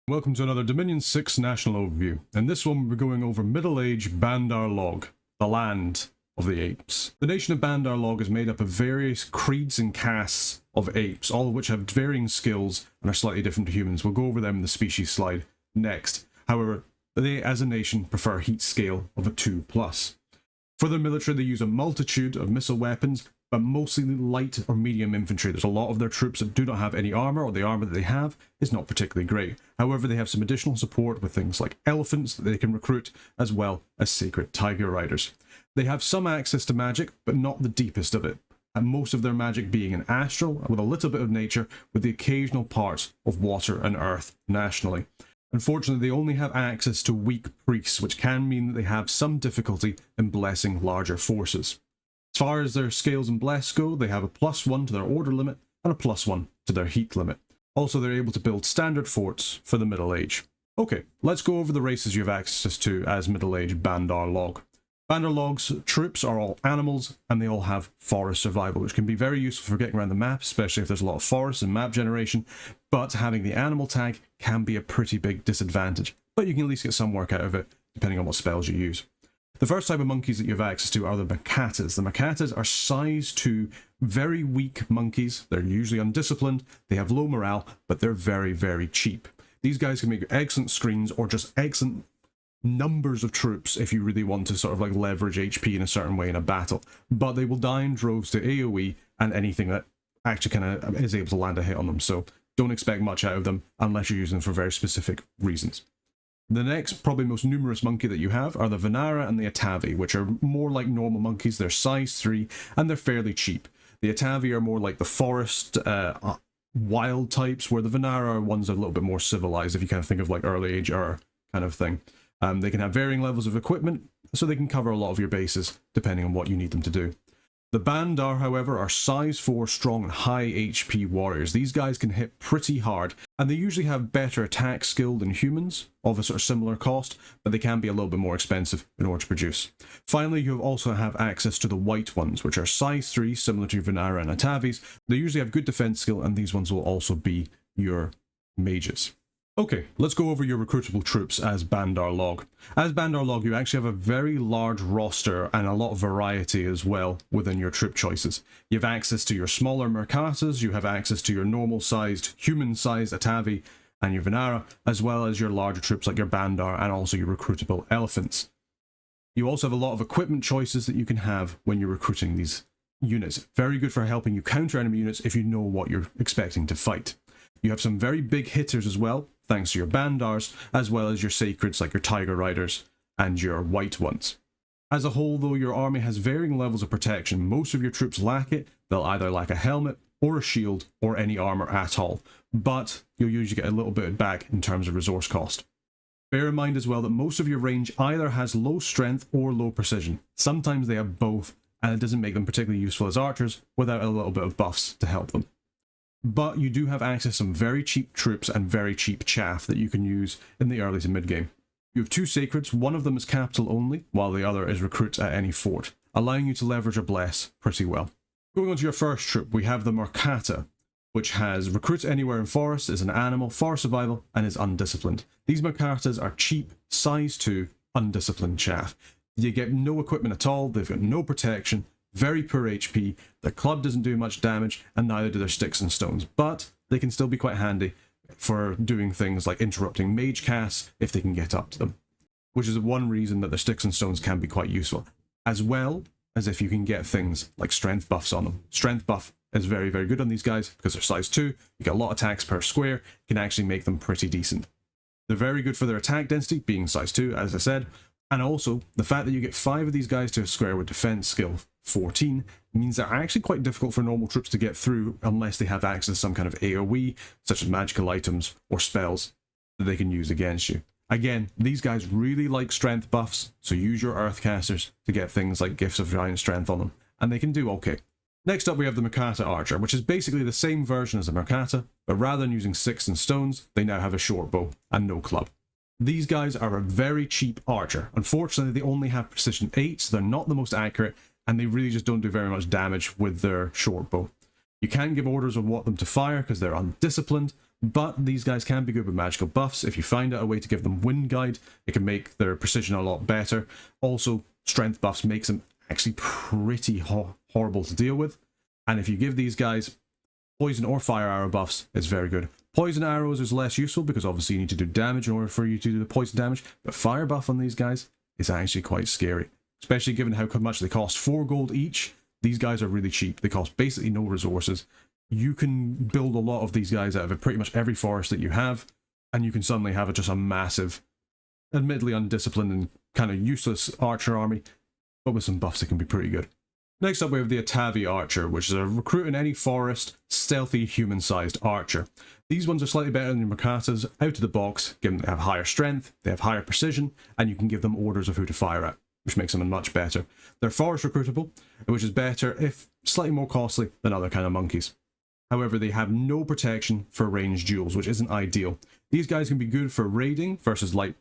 Welcome to another Dominion 6 National Overview. In this one we're going over Middle Age Bandar Log, the land of the apes. The nation of Bandar Log is made up of various creeds and castes of apes, all of which have varying skills and are slightly different to humans. We'll go over them in the species slide next. However, they as a nation prefer a heat scale of a 2+. For their military they use a multitude of missile weapons, but mostly light or medium infantry. There's a lot of their troops that do not have any armor, or the armor that they have is not particularly great. However, they have some additional support with things like elephants that they can recruit, as well as sacred tiger riders. They have some access to magic, but not the deepest of it, and most of their magic being in astral, with a little bit of nature, with the occasional parts of water and earth nationally. Unfortunately, they only have access to weak priests, which can mean that they have some difficulty in blessing larger forces. As far as their scales and bless go, they have a +1 to their order limit and a +1 to their heat limit. Also, they're able to build standard forts for the Middle Age. Okay, let's go over the races you have access to as Middle Age Bandar Log. Bandar Log's troops are all animals, and they all have forest survival, which can be very useful for getting around the map, especially if there's a lot of forests and map generation, but having the animal tag can be a pretty big disadvantage, but you can at least get some work out of it, depending on what spells you use. The first type of monkeys that you have access to are the macatas. The macatas are size 2, very weak monkeys. They're usually undisciplined, they have low morale, but they're very, very cheap. These guys can make excellent screens or just excellent numbers of troops if you really want to sort of like leverage HP in a certain way in a battle. But they will die in droves to AoE and anything that actually kind of is able to land a hit on them. So don't expect much out of them unless you're using them for very specific reasons. The next, probably most numerous monkey that you have are the Vanara and the Atavi, which are more like normal monkeys. They're size 3 and they're fairly cheap. The Atavi are more like the forest wild types, where the Vanara are ones that are a little bit more civilized, if you kind of think of like early age Ur kind of thing. They can have varying levels of equipment, so they can cover a lot of your bases depending on what you need them to do. The Bandar, however, are size 4 strong and high HP warriors. These guys can hit pretty hard, and they usually have better attack skill than humans, of a sort of similar cost, but they can be a little bit more expensive in order to produce. Finally, you also have access to the white ones, which are size 3, similar to Vanara and Atavis. They usually have good defense skill, and these ones will also be your mages. Okay, let's go over your recruitable troops as Bandar Log. As Bandar Log, you actually have a very large roster and a lot of variety as well within your troop choices. You have access to your smaller Mercatas, you have access to your normal-sized, human-sized Atavi and your Vanara, as well as your larger troops like your Bandar and also your recruitable elephants. You also have a lot of equipment choices that you can have when you're recruiting these units. Very good for helping you counter enemy units if you know what you're expecting to fight. You have some very big hitters as well, thanks to your Bandars, as well as your sacreds like your Tiger Riders and your white ones. As a whole though, your army has varying levels of protection. Most of your troops lack it. They'll either lack a helmet or a shield or any armor at all, but you'll usually get a little bit back in terms of resource cost. Bear in mind as well that most of your range either has low strength or low precision. Sometimes they have both, and it doesn't make them particularly useful as archers without a little bit of buffs to help them. But you do have access to some very cheap troops and very cheap chaff that you can use in the early to mid game. You have 2 sacreds, one of them is capital only, while the other is recruit at any fort, allowing you to leverage or bless pretty well. Going on to your first troop, we have the Mercata, which has recruit anywhere in forest, is an animal, forest survival, and is undisciplined. These Mercatas are cheap, size 2, undisciplined chaff. You get no equipment at all, they've got no protection, very poor HP, their club doesn't do much damage, and neither do their sticks and stones, but they can still be quite handy for doing things like interrupting mage casts if they can get up to them, which is one reason that their sticks and stones can be quite useful, as well as if you can get things like strength buffs on them. Strength buff is very, very good on these guys because they're size 2, you get a lot of attacks per square, can actually make them pretty decent. They're very good for their attack density, being size 2, as I said, and also the fact that you get 5 of these guys to a square with defense skill 14 means they're actually quite difficult for normal troops to get through unless they have access to some kind of AoE, such as magical items or spells that they can use against you. Again, these guys really like strength buffs, so use your Earthcasters to get things like Gifts of Giant Strength on them, and they can do okay. Next up we have the Mercata Archer, which is basically the same version as the Mercata, but rather than using sticks and stones, they now have a short bow and no club. These guys are a very cheap archer. Unfortunately, they only have precision 8, so they're not the most accurate, and they really just don't do very much damage with their short bow. You can give orders on what them to fire because they're undisciplined, but these guys can be good with magical buffs. If you find out a way to give them wind guide, it can make their precision a lot better. Also, strength buffs makes them actually pretty horrible to deal with. And if you give these guys poison or fire arrow buffs, it's very good. Poison arrows is less useful because obviously you need to do damage in order for you to do the poison damage, but fire buff on these guys is actually quite scary, especially given how much they cost. 4 gold each. These guys are really cheap. They cost basically no resources. You can build a lot of these guys out of pretty much every forest that you have, and you can suddenly have just a massive, admittedly undisciplined and kind of useless archer army, but with some buffs it can be pretty good. Next up we have the Atavi Archer, which is a recruit in any forest, stealthy, human-sized archer. These ones are slightly better than your Makatas out of the box, given they have higher strength, they have higher precision, and you can give them orders of who to fire at, which makes them much better. They're forest recruitable, which is better if slightly more costly than other kind of monkeys. However, they have no protection for ranged duels, which isn't ideal. These guys can be good for raiding versus light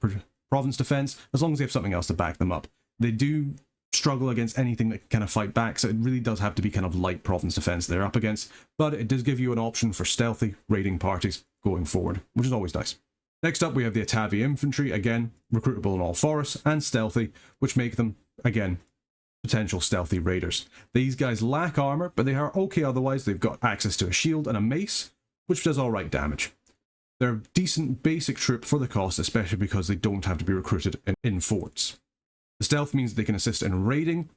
province defense, as long as they have something else to back them up. They do struggle against anything that can kind of fight back, so it really does have to be kind of light province defense they're up against, but it does give you an option for stealthy raiding parties going forward, which is always nice. Next up we have the Atavi Infantry, again recruitable in all forests, and stealthy, which make them, again, potential stealthy raiders. These guys lack armor, but they are okay otherwise. They've got access to a shield and a mace, which does alright damage. They're a decent basic troop for the cost, especially because they don't have to be recruited in forts. The stealth means they can assist in raiding,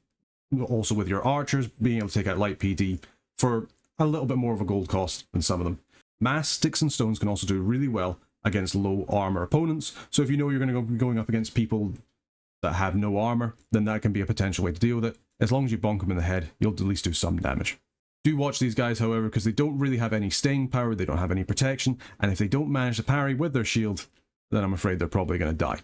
also with your archers, being able to take out light PD for a little bit more of a gold cost than some of them. Mass, sticks and stones can also do really well against low armor opponents, so if you know you're going to be going up against people that have no armor, then that can be a potential way to deal with it. As long as you bonk them in the head, you'll at least do some damage. Do watch these guys, however, because they don't really have any staying power, they don't have any protection, and if they don't manage to parry with their shield, then I'm afraid they're probably going to die.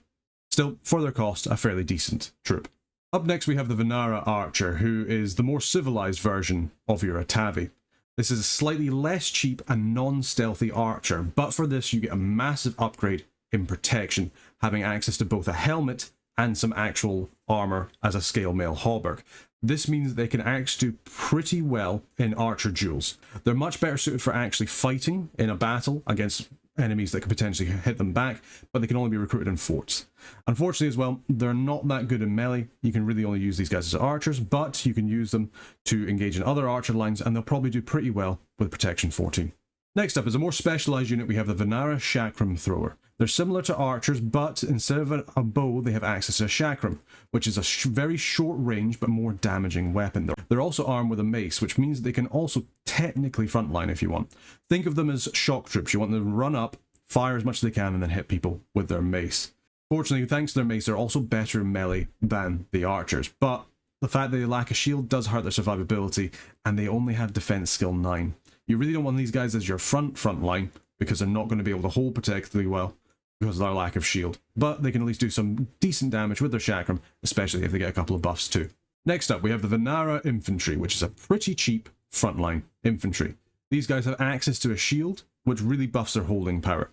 Still, for their cost, a fairly decent troop. Up next we have the Vanara Archer, who is the more civilized version of your Atavi. This is a slightly less cheap and non-stealthy archer, but for this you get a massive upgrade in protection, having access to both a helmet and some actual armor as a scale mail hauberk. This means they can actually do pretty well in archer duels. They're much better suited for actually fighting in a battle against enemies that could potentially hit them back, but they can only be recruited in forts. Unfortunately as well, they're not that good in melee. You can really only use these guys as archers, but you can use them to engage in other archer lines, and they'll probably do pretty well with protection 14. Next up, as a more specialized unit, we have the Vanara Chakram Thrower. They're similar to archers, but instead of a bow, they have access to a chakram, which is a very short range but more damaging weapon. They're also armed with a mace, which means they can also technically frontline if you want. Think of them as shock troops. You want them to run up, fire as much as they can, and then hit people with their mace. Fortunately, thanks to their mace, they're also better in melee than the archers, but the fact that they lack a shield does hurt their survivability, and they only have defense skill 9. You really don't want these guys as your front line, because they're not going to be able to hold particularly well because of their lack of shield, but they can at least do some decent damage with their chakram, especially if they get a couple of buffs too. Next up, we have the Vanara Infantry, which is a pretty cheap frontline infantry. These guys have access to a shield, which really buffs their holding power.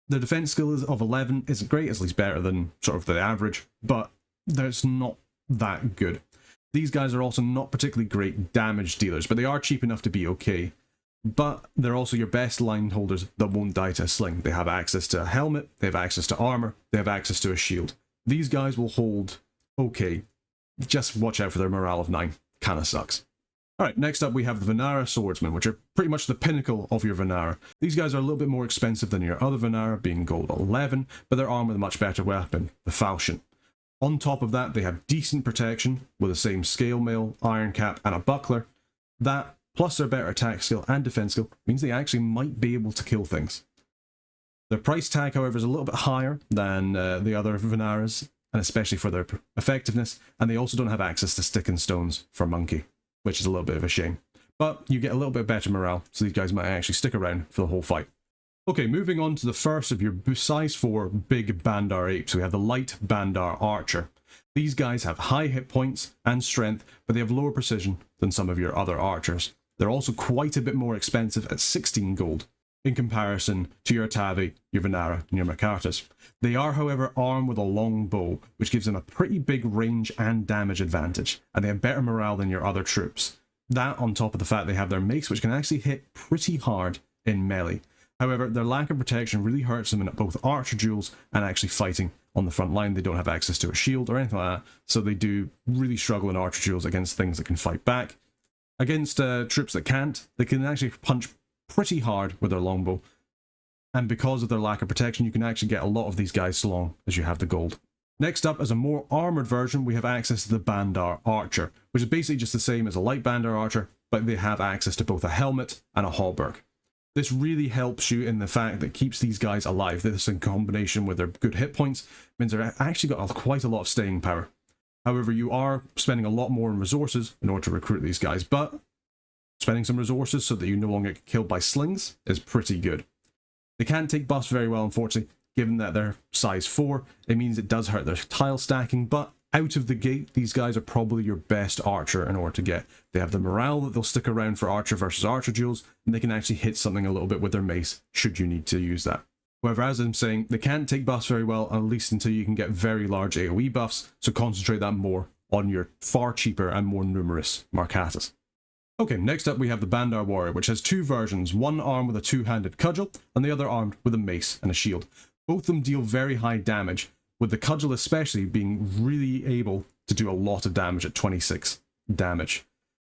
Their defense skill is of 11 isn't great, it's at least better than sort of the average, but it's not that good. These guys are also not particularly great damage dealers, but they are cheap enough to be okay. But they're also your best line holders that won't die to a sling. They have access to a helmet, they have access to armor, they have access to a shield. These guys will hold okay. Just watch out for their morale of 9. Kinda sucks. Alright, next up we have the Vanara Swordsmen, which are pretty much the pinnacle of your Vanara. These guys are a little bit more expensive than your other Vanara, being gold 11, but they're armed with a much better weapon, the falchion. On top of that, they have decent protection, with the same scale mail, iron cap, and a buckler. That, plus their better attack skill and defense skill, means they actually might be able to kill things. Their price tag, however, is a little bit higher than the other Vanaras, and especially for their effectiveness, and they also don't have access to stick and stones for monkey, which is a little bit of a shame. But you get a little bit better morale, so these guys might actually stick around for the whole fight. Okay, moving on to the first of your size 4 big Bandar apes, we have the Light Bandar Archer. These guys have high hit points and strength, but they have lower precision than some of your other archers. They're also quite a bit more expensive at 16 gold in comparison to your Atavi, your Vanara, and your Makatas. They are, however, armed with a long bow, which gives them a pretty big range and damage advantage, and they have better morale than your other troops. That on top of the fact they have their mace, which can actually hit pretty hard in melee. However, their lack of protection really hurts them in both archer duels and actually fighting on the front line. They don't have access to a shield or anything like that, so they do really struggle in archer duels against things that can fight back. Against troops that can't, they can actually punch pretty hard with their longbow, and because of their lack of protection, you can actually get a lot of these guys so long as you have the gold. Next up, as a more armoured version, we have access to the Bandar Archer, which is basically just the same as a light Bandar Archer, but they have access to both a helmet and a hauberk. This really helps you in the fact that it keeps these guys alive. This, in combination with their good hit points, means they're actually got quite a lot of staying power. However, you are spending a lot more in resources in order to recruit these guys, but spending some resources so that you no longer get killed by slings is pretty good. They can't take buffs very well, unfortunately, given that they're size 4. It means it does hurt their tile stacking, but out of the gate, these guys are probably your best archer in order to get. They have the morale that they'll stick around for archer versus archer duels, and they can actually hit something a little bit with their mace, should you need to use that. However, as I'm saying, they can't take buffs very well, at least until you can get very large AoE buffs, so concentrate that more on your far cheaper and more numerous Marcatas. Okay, next up we have the Bandar Warrior, which has two versions, one armed with a two-handed cudgel, and the other armed with a mace and a shield. Both of them deal very high damage, with the cudgel especially being really able to do a lot of damage at 26 damage.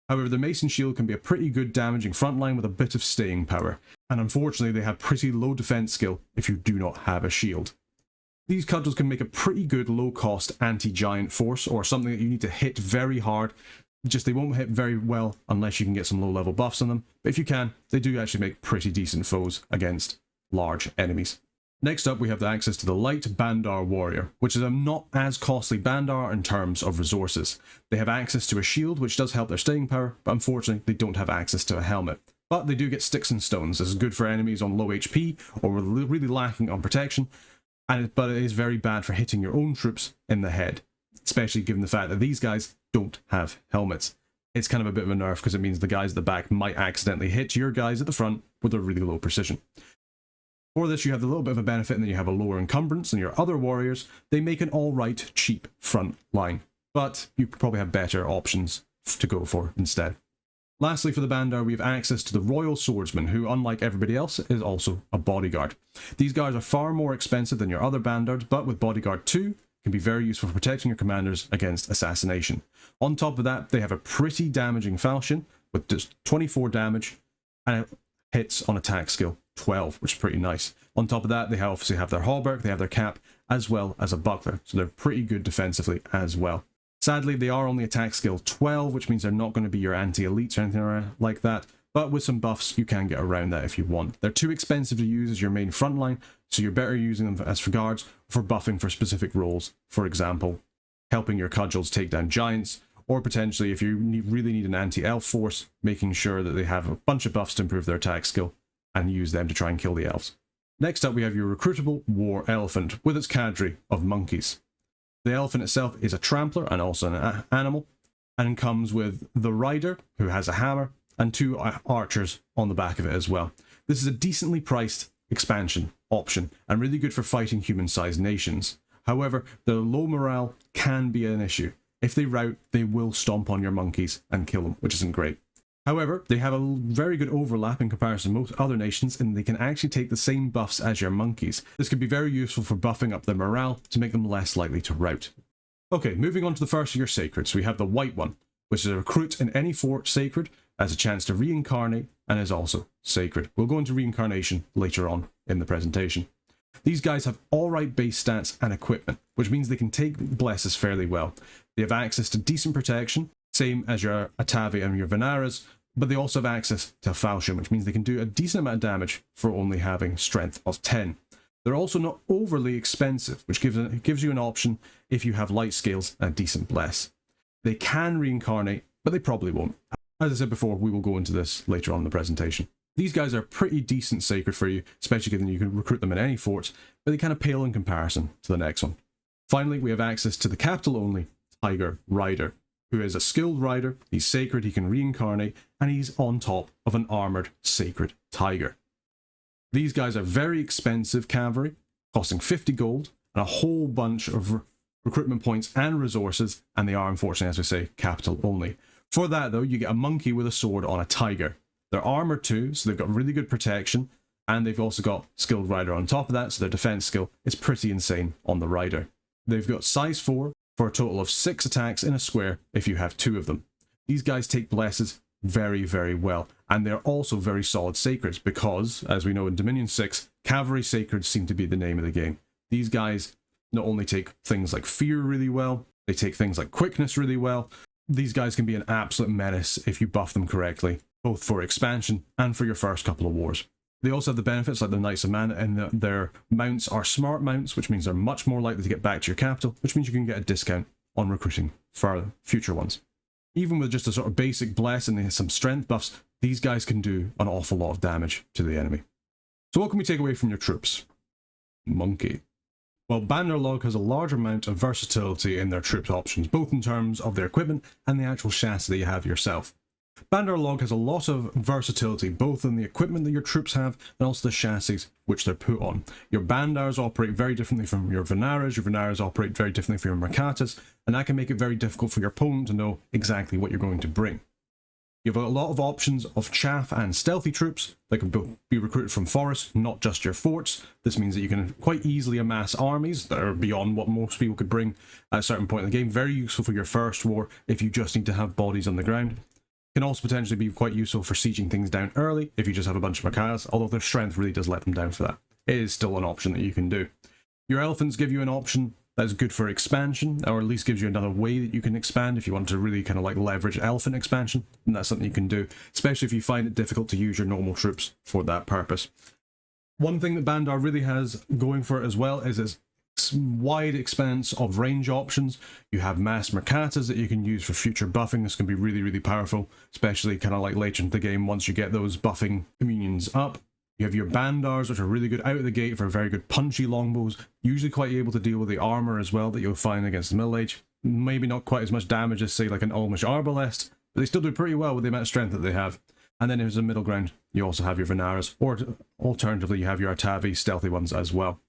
However, the mace and shield can be a pretty good damaging frontline with a bit of staying power, and unfortunately they have pretty low defense skill if you do not have a shield. These cudgels can make a pretty good low-cost anti-giant force, or something that you need to hit very hard. Just they won't hit very well unless you can get some low-level buffs on them, but if you can, they do actually make pretty decent foes against large enemies. Next up, we have the access to the Light Bandar Warrior, which is a not as costly Bandar in terms of resources. They have access to a shield, which does help their staying power, but unfortunately, they don't have access to a helmet. But they do get sticks and stones. This is good for enemies on low HP or really lacking on protection, but it is very bad for hitting your own troops in the head, especially given the fact that these guys don't have helmets. It's kind of a bit of a nerf because it means the guys at the back might accidentally hit your guys at the front with a really low precision. For this, you have a little bit of a benefit and then you have a lower encumbrance than your other warriors. They make an alright cheap front line, but you probably have better options to go for instead. Lastly, for the Bandar, we have access to the Royal Swordsman, who, unlike everybody else, is also a bodyguard. These guys are far more expensive than your other Bandards, but with Bodyguard 2, can be very useful for protecting your commanders against assassination. On top of that, they have a pretty damaging falchion with just 24 damage and hits on attack skill 12, which is pretty nice. On top of that, they obviously have their hauberk, they have their cap, as well as a buckler, so they're pretty good defensively as well. Sadly, they are only attack skill 12, which means they're not going to be your anti-elites or anything like that, but with some buffs, you can get around that if you want. They're too expensive to use as your main frontline, so you're better using them as for guards, for buffing for specific roles. For example, helping your cudgels take down giants, or potentially, if you really need an anti-elf force, making sure that they have a bunch of buffs to improve their attack skill, and use them to try and kill the elves. Next up, we have your Recruitable War Elephant, with its cadre of monkeys. The elephant itself is a trampler and also an animal, and comes with the rider, who has a hammer, and two archers on the back of it as well. This is a decently priced expansion option, and really good for fighting human-sized nations. However, the low morale can be an issue. If they rout, they will stomp on your monkeys and kill them, which isn't great. However, they have a very good overlap in comparison to most other nations, and they can actually take the same buffs as your monkeys. This could be very useful for buffing up their morale to make them less likely to rout. Okay, moving on to the first of your sacreds, we have the white one, which is a recruit in any fort sacred, has a chance to reincarnate, and is also sacred. We'll go into reincarnation later on in the presentation. These guys have alright base stats and equipment, which means they can take blesses fairly well. They have access to decent protection, same as your Atavi and your Venaras, but they also have access to a falchion, which means they can do a decent amount of damage for only having strength of 10. They're also not overly expensive, which gives you an option if you have light scales and a decent bless. They can reincarnate, but they probably won't. As I said before, we will go into this later on in the presentation. These guys are pretty decent sacred for you, especially given you can recruit them in any forts, but they kind of pale in comparison to the next one. Finally, we have access to the capital-only Tiger Rider, who is a skilled rider, he's sacred, he can reincarnate, and he's on top of an armoured sacred tiger. These guys are very expensive cavalry, costing 50 gold, and a whole bunch of recruitment points and resources, and they are, unfortunately, as we say, capital only. For that, though, you get a monkey with a sword on a tiger. They're armoured too, so they've got really good protection, And they've also got Skilled Rider on top of that, so their defense skill is pretty insane on the Rider. They've got size 4 for a total of 6 attacks in a square if you have 2 of them. These guys take blesses very, very well, and they're also very solid sacreds because, as we know in Dominion 6, cavalry sacreds seem to be the name of the game. These guys not only take things like fear really well, they take things like quickness really well. These guys can be an absolute menace if you buff them correctly, both for expansion and for your first couple of wars. They also have the benefits like the Knights of Mana, and their mounts are smart mounts, which means they're much more likely to get back to your capital, which means you can get a discount on recruiting for future ones. Even with just a sort of basic bless and some strength buffs, these guys can do an awful lot of damage to the enemy. So what can we take away from your troops? Monkey. Well, Bandar Log has a large amount of versatility in their troop options, both in terms of their equipment and the actual chassis that you have yourself. Bandar Log has a lot of versatility, both in the equipment that your troops have and also the chassis which they're put on. Your Bandars operate very differently from your Venaras operate very differently from your Mercatas, and that can make it very difficult for your opponent to know exactly what you're going to bring. You have a lot of options of chaff and stealthy troops that can be recruited from forests, not just your forts. This means that you can quite easily amass armies that are beyond what most people could bring at a certain point in the game. Very useful for your first war if you just need to have bodies on the ground. Can also potentially be quite useful for sieging things down early if you just have a bunch of Mercatas, although their strength really does let them down for that. It is still an option that you can do. Your elephants give you an option that's good for expansion, or at least gives you another way that you can expand if you want to really kind of like leverage elephant expansion, and that's something you can do, especially if you find it difficult to use your normal troops for that purpose. One thing that Bandar really has going for it as well is its wide expanse of range options. You have mass Mercatas that you can use for future buffing. This can be really, really powerful, especially kind of like later into the game once you get those buffing communions up. You have your Bandars, which are really good out of the gate for very good punchy longbows, usually quite able to deal with the armor as well that you'll find against the Middle Age. Maybe not quite as much damage as, say, like an Olmish Arbalest, but they still do pretty well with the amount of strength that they have. And then as a middle ground, you also have your Venaras, or alternatively, you have your Atavi stealthy ones as well.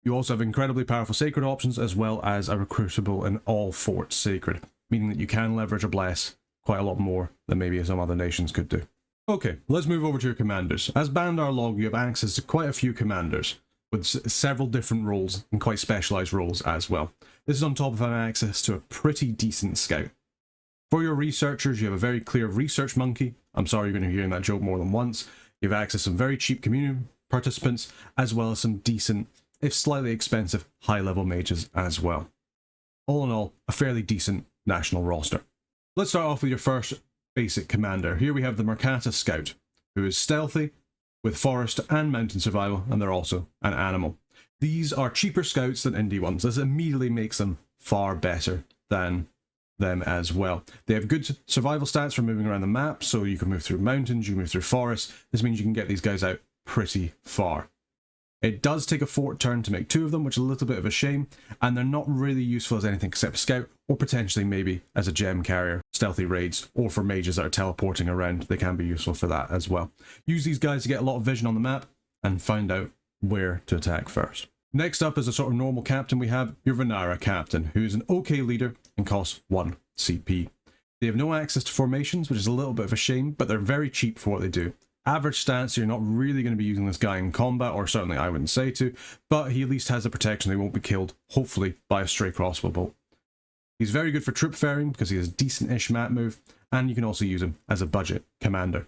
You also have incredibly powerful sacred options, as well as a recruitable in all forts sacred, meaning that you can leverage a bless quite a lot more than maybe some other nations could do. Okay, let's move over to your commanders. As Bandar Log, you have access to quite a few commanders, with several different roles and quite specialized roles as well. This is on top of having access to a pretty decent scout. For your researchers, you have a very clear research monkey. I'm sorry you're going to be hearing that joke more than once. You have access to some very cheap community participants, as well as some decent, if slightly expensive, high-level mages as well. All in all, a fairly decent national roster. Let's start off with your first basic commander. Here we have the Mercata Scout, who is stealthy, with forest and mountain survival, and they're also an animal. These are cheaper scouts than indie ones. This immediately makes them far better than them as well. They have good survival stats for moving around the map, so you can move through mountains, you can move through forests. This means you can get these guys out pretty far. It does take a fort turn to make 2 of them, which is a little bit of a shame, and they're not really useful as anything except scout, or potentially maybe as a gem carrier, stealthy raids, or for mages that are teleporting around. They can be useful for that as well. Use these guys to get a lot of vision on the map and find out where to attack first. Next up is a sort of normal captain. We have your Venara captain, who is an okay leader and costs 1 CP. They have no access to formations, which is a little bit of a shame, but they're very cheap for what they do. Average stats, so you're not really going to be using this guy in combat, or certainly I wouldn't say to, but he at least has the protection they won't be killed, hopefully, by a stray crossbow bolt. He's very good for troop ferrying because he has a decent-ish map move, and you can also use him as a budget commander.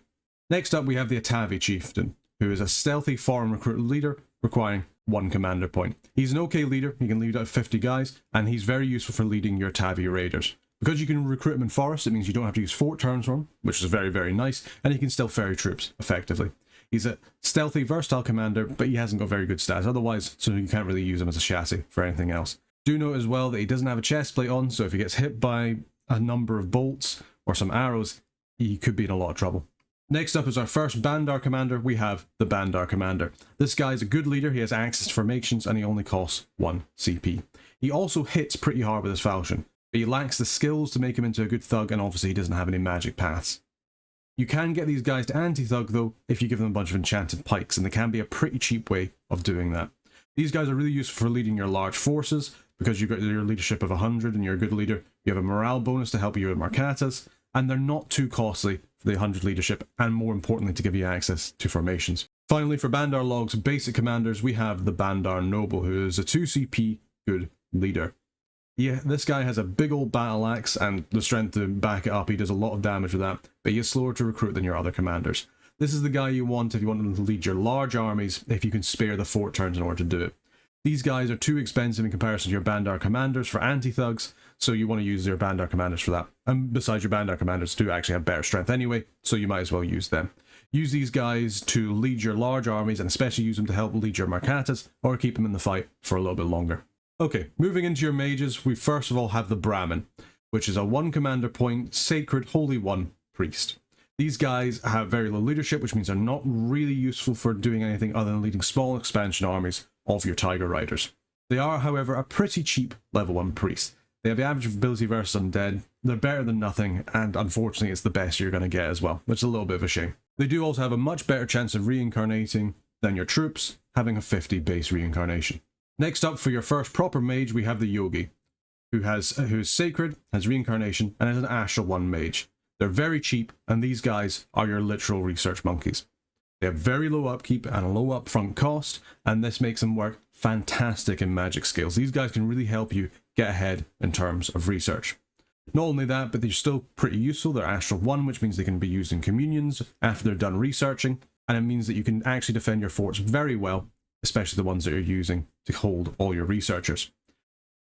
Next up, we have the Atavi chieftain, who is a stealthy foreign recruit leader requiring 1 commander point. He's an okay leader, he can lead out 50 guys, and he's very useful for leading your Atavi raiders. Because you can recruit him in forest, it means you don't have to use fort turns for him, which is very, very nice, and he can still ferry troops effectively. He's a stealthy, versatile commander, but he hasn't got very good stats otherwise, so you can't really use him as a chassis for anything else. Do note as well that he doesn't have a chest plate on, so if he gets hit by a number of bolts or some arrows, he could be in a lot of trouble. Next up is our first Bandar commander. We have the Bandar commander. This guy is a good leader, he has access to formations, and he only costs 1 CP. He also hits pretty hard with his falchion. But he lacks the skills to make him into a good thug, and obviously he doesn't have any magic paths. You can get these guys to anti-thug though if you give them a bunch of enchanted pikes, and they can be a pretty cheap way of doing that. These guys are really useful for leading your large forces, because you've got your leadership of 100 and you're a good leader. You have a morale bonus to help you with Mercatas, and they're not too costly for the 100 leadership, and more importantly to give you access to formations. Finally, for Bandar Log's basic commanders, we have the Bandar Noble, who is a 2 CP good leader. Yeah, this guy has a big old battle axe and the strength to back it up. He does a lot of damage with that, but he is slower to recruit than your other commanders. This is the guy you want if you want him to lead your large armies, if you can spare the fort turns in order to do it. These guys are too expensive in comparison to your Bandar commanders for anti-thugs, so you want to use your Bandar commanders for that. And besides, your Bandar commanders do actually have better strength anyway, so you might as well use them. Use these guys to lead your large armies, and especially use them to help lead your Mercatas, or keep them in the fight for a little bit longer. Okay, moving into your mages, we first of all have the Brahmin, which is a 1 commander point, sacred, holy 1 priest. These guys have very low leadership, which means they're not really useful for doing anything other than leading small expansion armies of your Tiger Riders. They are, however, a pretty cheap level 1 priest. They have the average ability versus undead, they're better than nothing, and unfortunately it's the best you're going to get as well, which is a little bit of a shame. They do also have a much better chance of reincarnating than your troops, having a 50 base reincarnation. Next up, for your first proper mage, we have the Yogi, who is sacred, has reincarnation, and is an astral 1 mage. They're very cheap, and these guys are your literal research monkeys. They have very low upkeep and a low upfront cost, and this makes them work fantastic in magic skills. These guys can really help you get ahead in terms of research. Not only that, but they're still pretty useful. They're astral 1, which means they can be used in communions after they're done researching, and it means that you can actually defend your forts very well, especially the ones that you're using to hold all your researchers.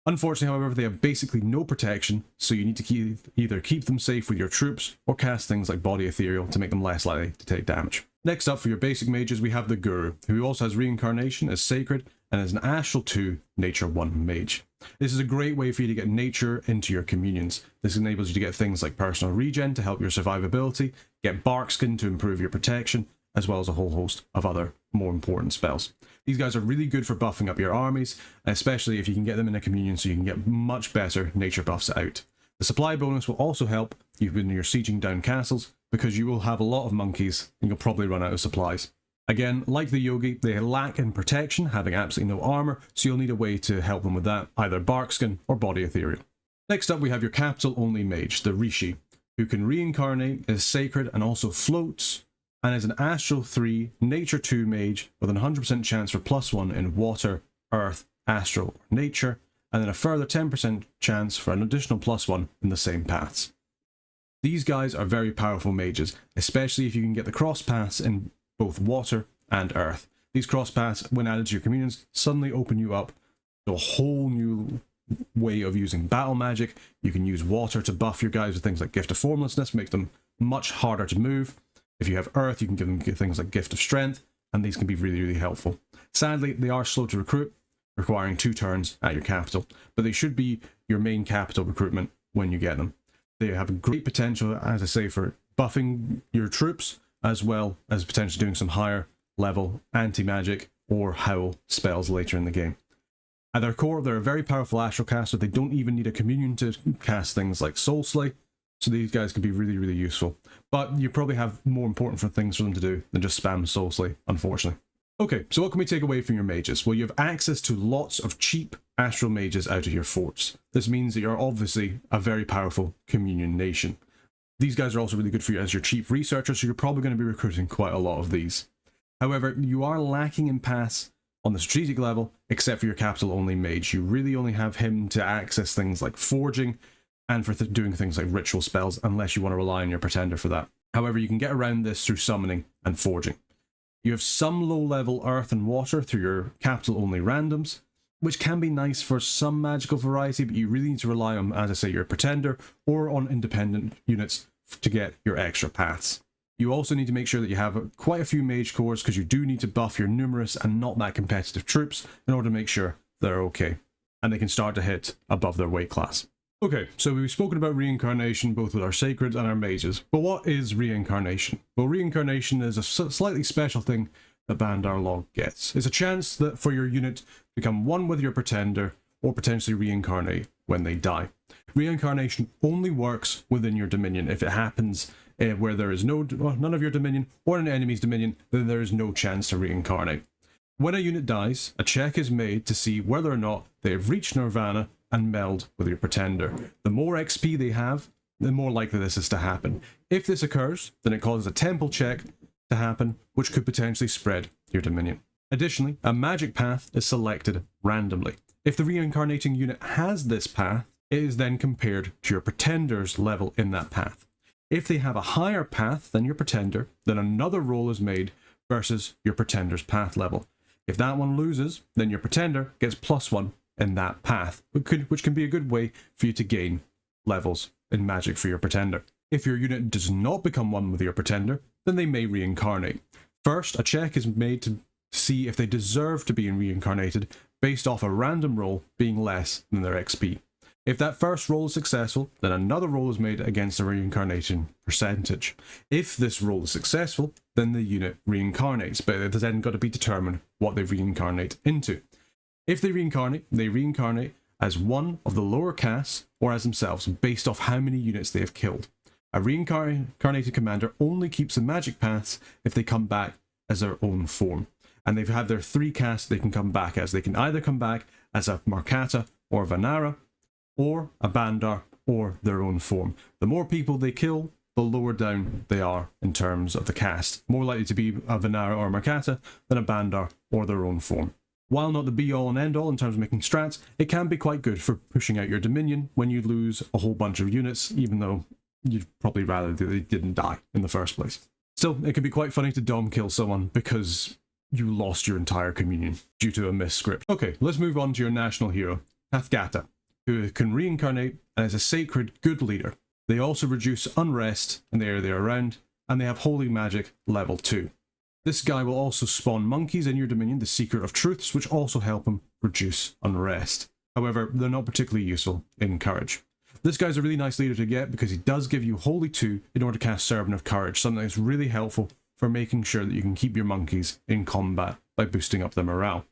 Unfortunately, however, they have basically no protection, so you need to either keep them safe with your troops or cast things like Body Ethereal to make them less likely to take damage. Next up, for your basic mages, we have the Guru, who also has reincarnation, is sacred, and is an astral 2 nature 1 mage. This is a great way for you to get nature into your communions. This enables you to get things like personal regen to help your survivability, get Barkskin to improve your protection, as well as a whole host of other more important spells. These guys are really good for buffing up your armies, especially if you can get them in a communion so you can get much better nature buffs out. The supply bonus will also help you when you're sieging down castles, because you will have a lot of monkeys and you'll probably run out of supplies. Again, like the Yogi, they lack in protection, having absolutely no armor, so you'll need a way to help them with that, either Barkskin or Body Ethereal. Next up, we have your capital only mage, the Rishi, who can reincarnate, is sacred, and also floats, and is an astral 3 nature 2 mage with an 100% chance for +1 in water, earth, astral, or nature, and then a further 10% chance for an additional +1 in the same paths. These guys are very powerful mages, especially if you can get the cross paths in both water and earth. These cross paths, when added to your communions, suddenly open you up to a whole new way of using battle magic. You can use water to buff your guys with things like Gift of Formlessness, make them much harder to move. If you have earth, you can give them things like Gift of Strength, and these can be really, really helpful. Sadly, they are slow to recruit, requiring 2 turns at your capital, but they should be your main capital recruitment when you get them. They have a great potential, as I say, for buffing your troops, as well as potentially doing some higher level anti-magic or howl spells later in the game. At their core, they're a very powerful astral caster. They don't even need a communion to cast things like Soul Slay, so these guys can be really, really useful. But you probably have more important things for them to do than just spam Soul Slay, unfortunately. Okay, so what can we take away from your mages? Well, you have access to lots of cheap astral mages out of your forts. This means that you're obviously a very powerful communion nation. These guys are also really good for you as your chief researcher, so you're probably going to be recruiting quite a lot of these. However, you are lacking in paths on the strategic level, except for your capital only mage. You really only have him to access things like forging and for doing things like ritual spells, unless you want to rely on your pretender for that. However, you can get around this through summoning and forging. You have some low level earth and water through your capital only randoms, which can be nice for some magical variety, but you really need to rely on, as I say, your pretender or on independent units to get your extra paths. You also need to make sure that you have quite a few mage cores, because you do need to buff your numerous and not that competitive troops in order to make sure they're okay, and they can start to hit above their weight class. Okay, so we've spoken about reincarnation both with our sacred and our mages, but what is reincarnation? Well, reincarnation is a slightly special thing that Bandar Log gets. It's a chance that for your unit to become one with your pretender or potentially reincarnate when they die. Reincarnation only works within your dominion. If it happens where there is none of your dominion or an enemy's dominion, then there is no chance to reincarnate. When a unit dies, a check is made to see whether or not they have reached Nirvana and meld with your pretender. The more XP they have, the more likely this is to happen. If this occurs, then it causes a temple check to happen, which could potentially spread your dominion. Additionally, a magic path is selected randomly. If the reincarnating unit has this path, it is then compared to your pretender's level in that path. If they have a higher path than your pretender, then another roll is made versus your pretender's path level. If that one loses, then your pretender gets +1 in that path, which can be a good way for you to gain levels in magic for your pretender. If your unit does not become one with your pretender, then they may reincarnate. First, a check is made to see if they deserve to be reincarnated based off a random roll being less than their XP. If that first roll is successful, then another roll is made against the reincarnation percentage. If this roll is successful, then the unit reincarnates, but it has then got to be determined what they reincarnate into. If they reincarnate as one of the lower castes or as themselves based off how many units they have killed. A reincarnated commander only keeps the magic paths if they come back as their own form. And they've had their 3 castes they can come back as. They can either come back as a Markata or Vanara, or a Bandar, or their own form. The more people they kill, the lower down they are in terms of the caste. More likely to be a Vanara or a Markata than a Bandar or their own form. While not the be-all and end-all in terms of making strats, it can be quite good for pushing out your dominion when you lose a whole bunch of units, even though you'd probably rather that they didn't die in the first place. Still, it can be quite funny to dom kill someone because you lost your entire communion due to a misscript. Okay, let's move on to your national hero, Hathgata, who can reincarnate and is a sacred good leader. They also reduce unrest in the area they're around, and they have holy magic level 2. This guy will also spawn monkeys in your dominion, the Secret of Truths, which also help him reduce unrest. However, they're not particularly useful in courage. This guy's a really nice leader to get because he does give you holy 2 in order to cast Servant of Courage, something that's really helpful for making sure that you can keep your monkeys in combat by boosting up their morale.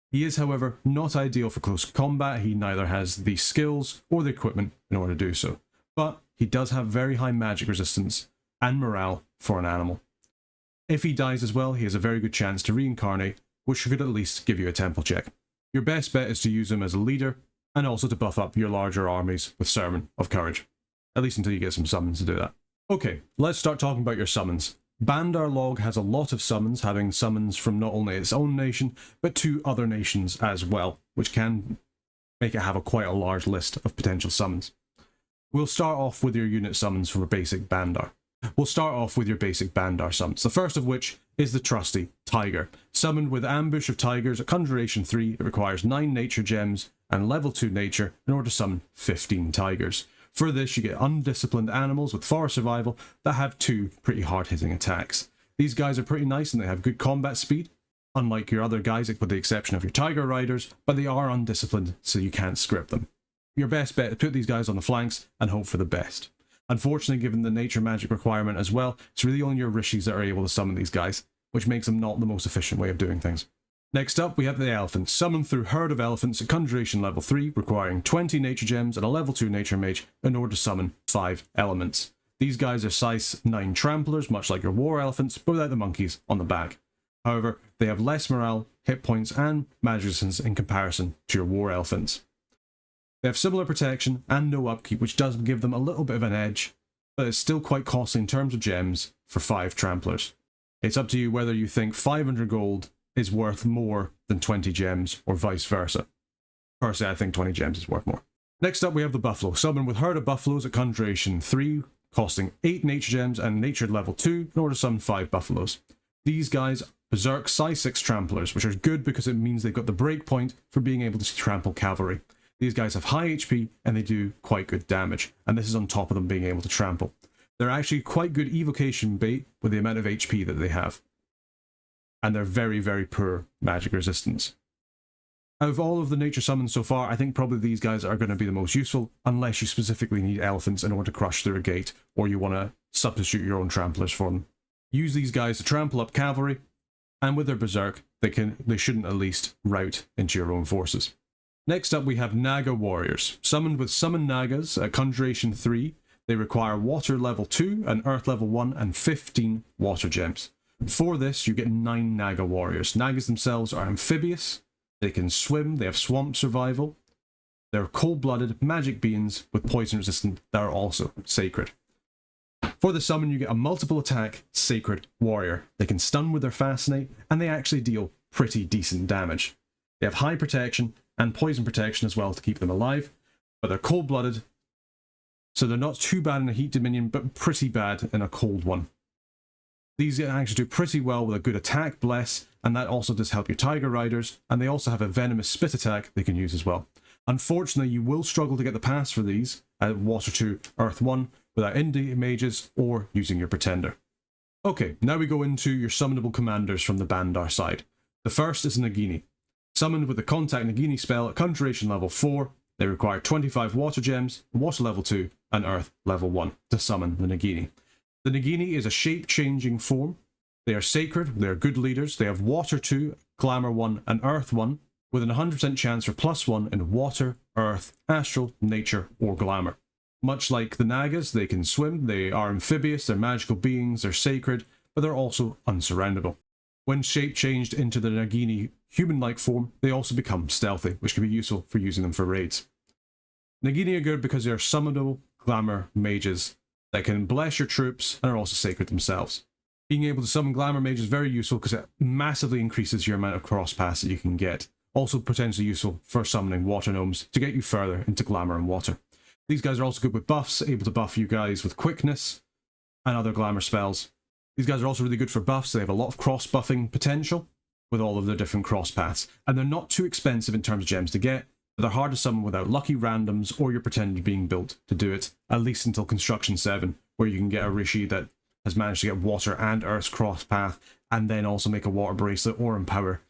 He is, however, not ideal for close combat. He neither has the skills or the equipment in order to do so. But he does have very high magic resistance and morale for an animal. If he dies as well, he has a very good chance to reincarnate, which could at least give you a temple check. Your best bet is to use him as a leader, and also to buff up your larger armies with Sermon of Courage. At least until you get some summons to do that. Okay, let's start talking about your summons. Bandar Log has a lot of summons, having summons from not only its own nation, but 2 other nations as well, which can make it have quite a large list of potential summons. We'll start off with your unit summons for basic Bandar. We'll start off with your basic Bandar summons, the first of which is the trusty Tiger. Summoned with Ambush of Tigers at Conjuration 3, it requires 9 nature gems and level 2 nature in order to summon 15 tigers. For this, you get undisciplined animals with forest survival that have 2 pretty hard-hitting attacks. These guys are pretty nice and they have good combat speed, unlike your other guys with the exception of your tiger riders, but they are undisciplined so you can't script them. Your best bet is to put these guys on the flanks and hope for the best. Unfortunately, given the nature magic requirement as well, it's really only your Rishis that are able to summon these guys, which makes them not the most efficient way of doing things. Next up, we have the elephants, summoned through Herd of Elephants at Conjuration level 3, requiring 20 nature gems and a level 2 nature mage in order to summon 5 elements. These guys are size 9 tramplers, much like your war elephants, but without the monkeys on the back. However, they have less morale, hit points, and magic resistance in comparison to your war elephants. They have similar protection and no upkeep, which does give them a little bit of an edge, but it's still quite costly in terms of gems for 5 tramplers. It's up to you whether you think 500 gold is worth more than 20 gems, or vice versa. Personally, I think 20 gems is worth more. Next up, we have the Buffalo, summoned with Herd of Buffaloes at Conjuration 3, costing 8 nature gems and natured level 2 in order to summon 5 buffaloes. These guys berserk size 6 tramplers, which are good because it means they've got the break point for being able to trample cavalry. These guys have high HP and they do quite good damage, and this is on top of them being able to trample. They're actually quite good evocation bait with the amount of HP that they have. And they're very, very poor magic resistance. Out of all of the nature summons so far, I think probably these guys are going to be the most useful, unless you specifically need elephants in order to crush through a gate, or you want to substitute your own tramplers for them. Use these guys to trample up cavalry, and with their berserk, they shouldn't at least rout into your own forces. Next up, we have Naga Warriors, summoned with Summon Nagas at Conjuration 3. They require Water level 2 and Earth level 1 and 15 Water gems. For this, you get 9 Naga Warriors. Nagas themselves are amphibious, they can swim, they have swamp survival, they're cold-blooded magic beings with poison resistant that are also sacred. For For the summon, you get a multiple attack Sacred Warrior. They can stun with their Fascinate, and they actually deal pretty decent damage. They have high protection and poison protection as well to keep them alive, but they're cold-blooded, so they're not too bad in a heat dominion, but pretty bad in a cold one. These actually do pretty well with a good attack bless, and that also does help your Tiger Riders, and they also have a venomous spit attack they can use as well. Unfortunately, you will struggle to get the pass for these at Water 2, Earth 1, without indie mages or using your Pretender. Okay, now we go into your summonable commanders from the Bandar side. The first is Nagini. Summoned with the Contact Nagini spell at Conjuration level 4, they require 25 Water Gems, Water level 2, and Earth level 1 to summon the Nagini. The Nagini is a shape-changing form. They are sacred, they are good leaders, they have Water 2, Glamour 1, and Earth 1, with an 100% chance for +1 in Water, Earth, Astral, Nature, or Glamour. Much like the Nagas, they can swim, they are amphibious, they're magical beings, they're sacred, but they're also unsurroundable. When shape-changed into the Nagini human-like form, they also become stealthy, which can be useful for using them for raids. Nagini are good because they are summonable Glamour mages that can bless your troops and are also sacred themselves. Being able to summon Glamour Mage is very useful because it massively increases your amount of cross paths that you can get. Also potentially useful for summoning Water Gnomes to get you further into Glamour and Water. These guys are also good with buffs, able to buff you guys with quickness and other Glamour spells. These guys are also really good for buffs. They have a lot of cross buffing potential with all of their different cross paths. And they're not too expensive in terms of gems to get, but they're hard to summon without lucky randoms or your Pretender being built to do it, at least until Construction 7, where you can get a Rishi that has managed to get Water and Earth's cross path, and then also make a Water Bracelet or Empower.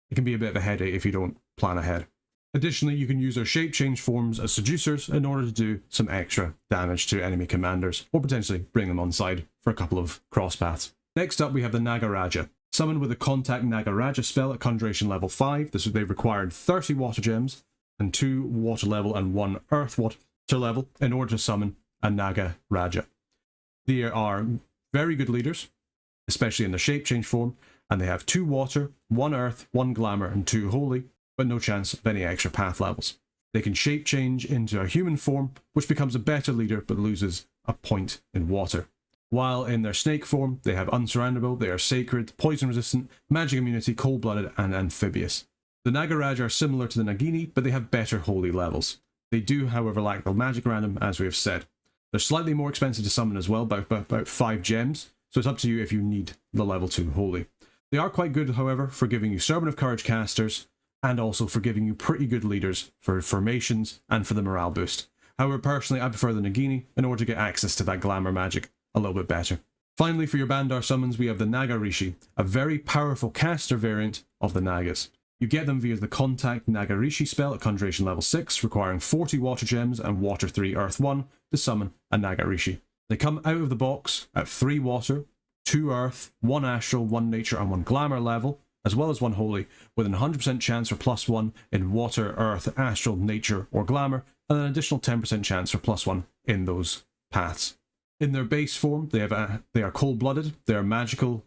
It can be a bit of a headache if you don't plan ahead. Additionally, you can use their shape change forms as seducers in order to do some extra damage to enemy commanders, or potentially bring them on side for a couple of cross paths. Next up we have the Nagaraja. Summoned with the Contact Nagaraja spell at Conjuration level 5, they required 30 Water Gems, and 2 Water level and 1 Earth Water level in order to summon a Nagaraja. They are very good leaders, especially in their shape change form, and they have 2 Water, 1 Earth, 1 Glamour, and 2 Holy, but no chance of any extra path levels. They can shape change into a human form, which becomes a better leader but loses a point in Water. While in their snake form, they have Unsurroundable, they are sacred, poison resistant, magic immunity, cold-blooded, and amphibious. The Nagaraja are similar to the Nagini, but they have better holy levels. They do, however, lack the magic random, as we have said. They're slightly more expensive to summon as well, by about 5 gems, so it's up to you if you need the level 2 holy. They are quite good, however, for giving you Servant of Courage casters, and also for giving you pretty good leaders for formations and for the morale boost. However, personally, I prefer the Nagini in order to get access to that glamour magic a little bit better. Finally, for your Bandar Summons, we have the Nagarishi, a very powerful caster variant of the Nagas. You get them via the Contact Nagarishi spell at Conjuration level 6, requiring 40 Water Gems and Water 3 Earth 1 to summon a Nagarishi. They come out of the box at 3 Water, 2 Earth, 1 Astral, 1 Nature and 1 Glamour level, as well as 1 Holy, with an 100% chance for +1 in Water, Earth, Astral, Nature or Glamour, and an additional 10% chance for +1 in those paths. In their base form, they are cold-blooded, they are a magical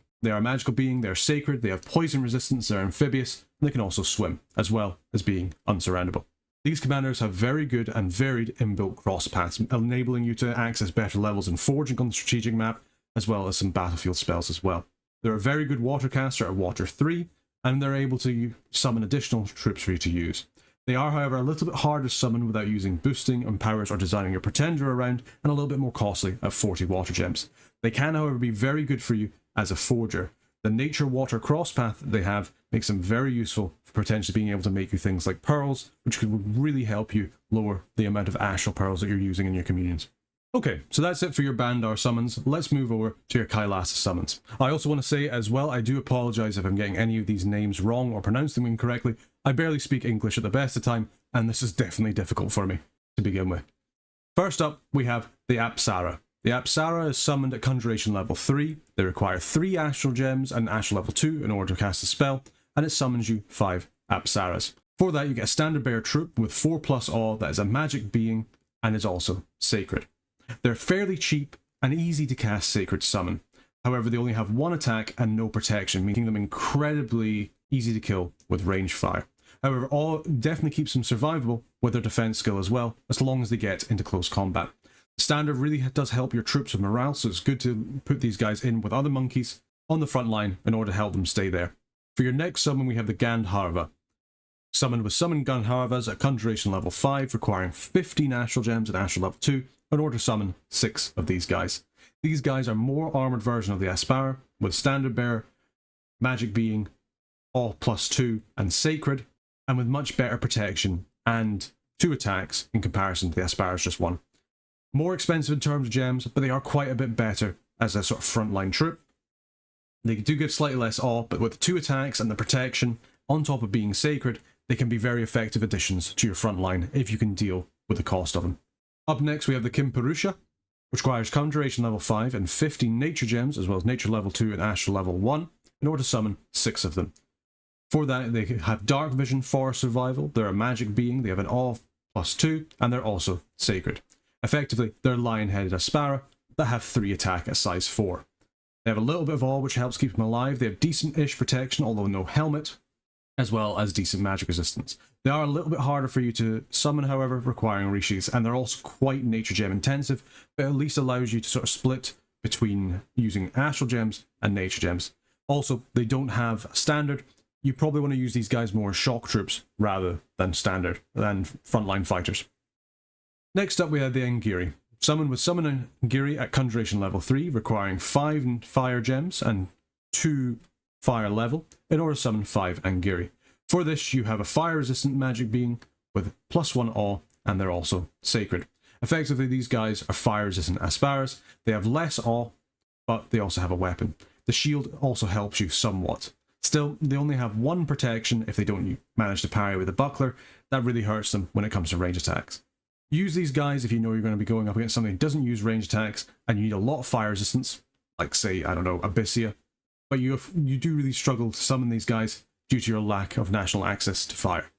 being, they are sacred, they have poison resistance, they are amphibious, and they can also swim, as well as being unsurroundable. These commanders have very good and varied inbuilt cross paths, enabling you to access better levels in forging on the strategic map, as well as some battlefield spells as well. They're a very good water caster at Water 3, and they're able to summon additional troops for you to use. They are, however, a little bit harder to summon without using boosting and powers or designing your Pretender around, and a little bit more costly at 40 Water Gems. They can, however, be very good for you as a forger. The Nature Water cross path that they have makes them very useful for potentially being able to make you things like pearls, which could really help you lower the amount of astral pearls that you're using in your communions. Okay, so that's it for your Bandar Summons. Let's move over to your Kailasa Summons. I also want to say as well, I do apologise if I'm getting any of these names wrong or pronounced them incorrectly. I barely speak English at the best of time, and this is definitely difficult for me to begin with. First up, we have the Apsara. The Apsara is summoned at Conjuration level 3. They require 3 Astral Gems and Astral level 2 in order to cast a spell, and it summons you 5 Apsaras. For that, you get a Standard Bearer troop with 4+ awe that is a magic being and is also sacred. They're fairly cheap and easy to cast Sacred Summon. However, they only have 1 attack and no protection, making them incredibly easy to kill with range fire. However, awe definitely keeps them survivable with their defense skill as well, as long as they get into close combat. Standard really does help your troops with morale, so it's good to put these guys in with other monkeys on the front line in order to help them stay there. For your next summon, we have the Gandharva. Summoned with Summon Gandharvas at Conjuration level 5, requiring 15 Astral Gems at Astral level 2 in order to summon 6 of these guys. These guys are more armoured version of the Aspara, with Standard Bearer, Magic Being, all +2, and Sacred, and with much better protection and 2 attacks in comparison to the Aspara's just 1. More expensive in terms of gems, but they are quite a bit better as a sort of frontline troop. They do give slightly less awe, but with 2 attacks and the protection, on top of being Sacred, they can be very effective additions to your front line if you can deal with the cost of them. Up next we have the Kimpurusha, which requires Conjuration level 5 and 15 Nature Gems, as well as Nature level 2 and Astral level 1, in order to summon 6 of them. For that, they have Dark Vision for survival, they're a magic being, they have an awe +2, and they're also Sacred. Effectively, they're lion-headed Aspara that have 3 attack at size 4. They have a little bit of awe, which helps keep them alive. They have decent-ish protection, although no helmet, as well as decent magic resistance. They are a little bit harder for you to summon, however, requiring resheaths, and they're also quite nature gem intensive, but at least allows you to sort of split between using astral gems and nature gems. Also, they don't have standard. You probably want to use these guys more as shock troops rather than standard, than frontline fighters. Next up we have the Angiri. Summoned with Summon Angiri at Conjuration level 3, requiring 5 fire gems and 2 fire level in order to summon 5 Angiri. For this, you have a fire resistant magic being with +1 awe, and they're also Sacred. Effectively, these guys are fire resistant Asparas. They have less awe, but they also have a weapon. The shield also helps you somewhat. Still, they only have 1 protection if they don't manage to parry with a buckler. That really hurts them when it comes to range attacks. Use these guys if you know you're going to be going up against something that doesn't use range attacks and you need a lot of fire resistance, like say, I don't know, Abyssia. But you do really struggle to summon these guys due to your lack of national access to fire.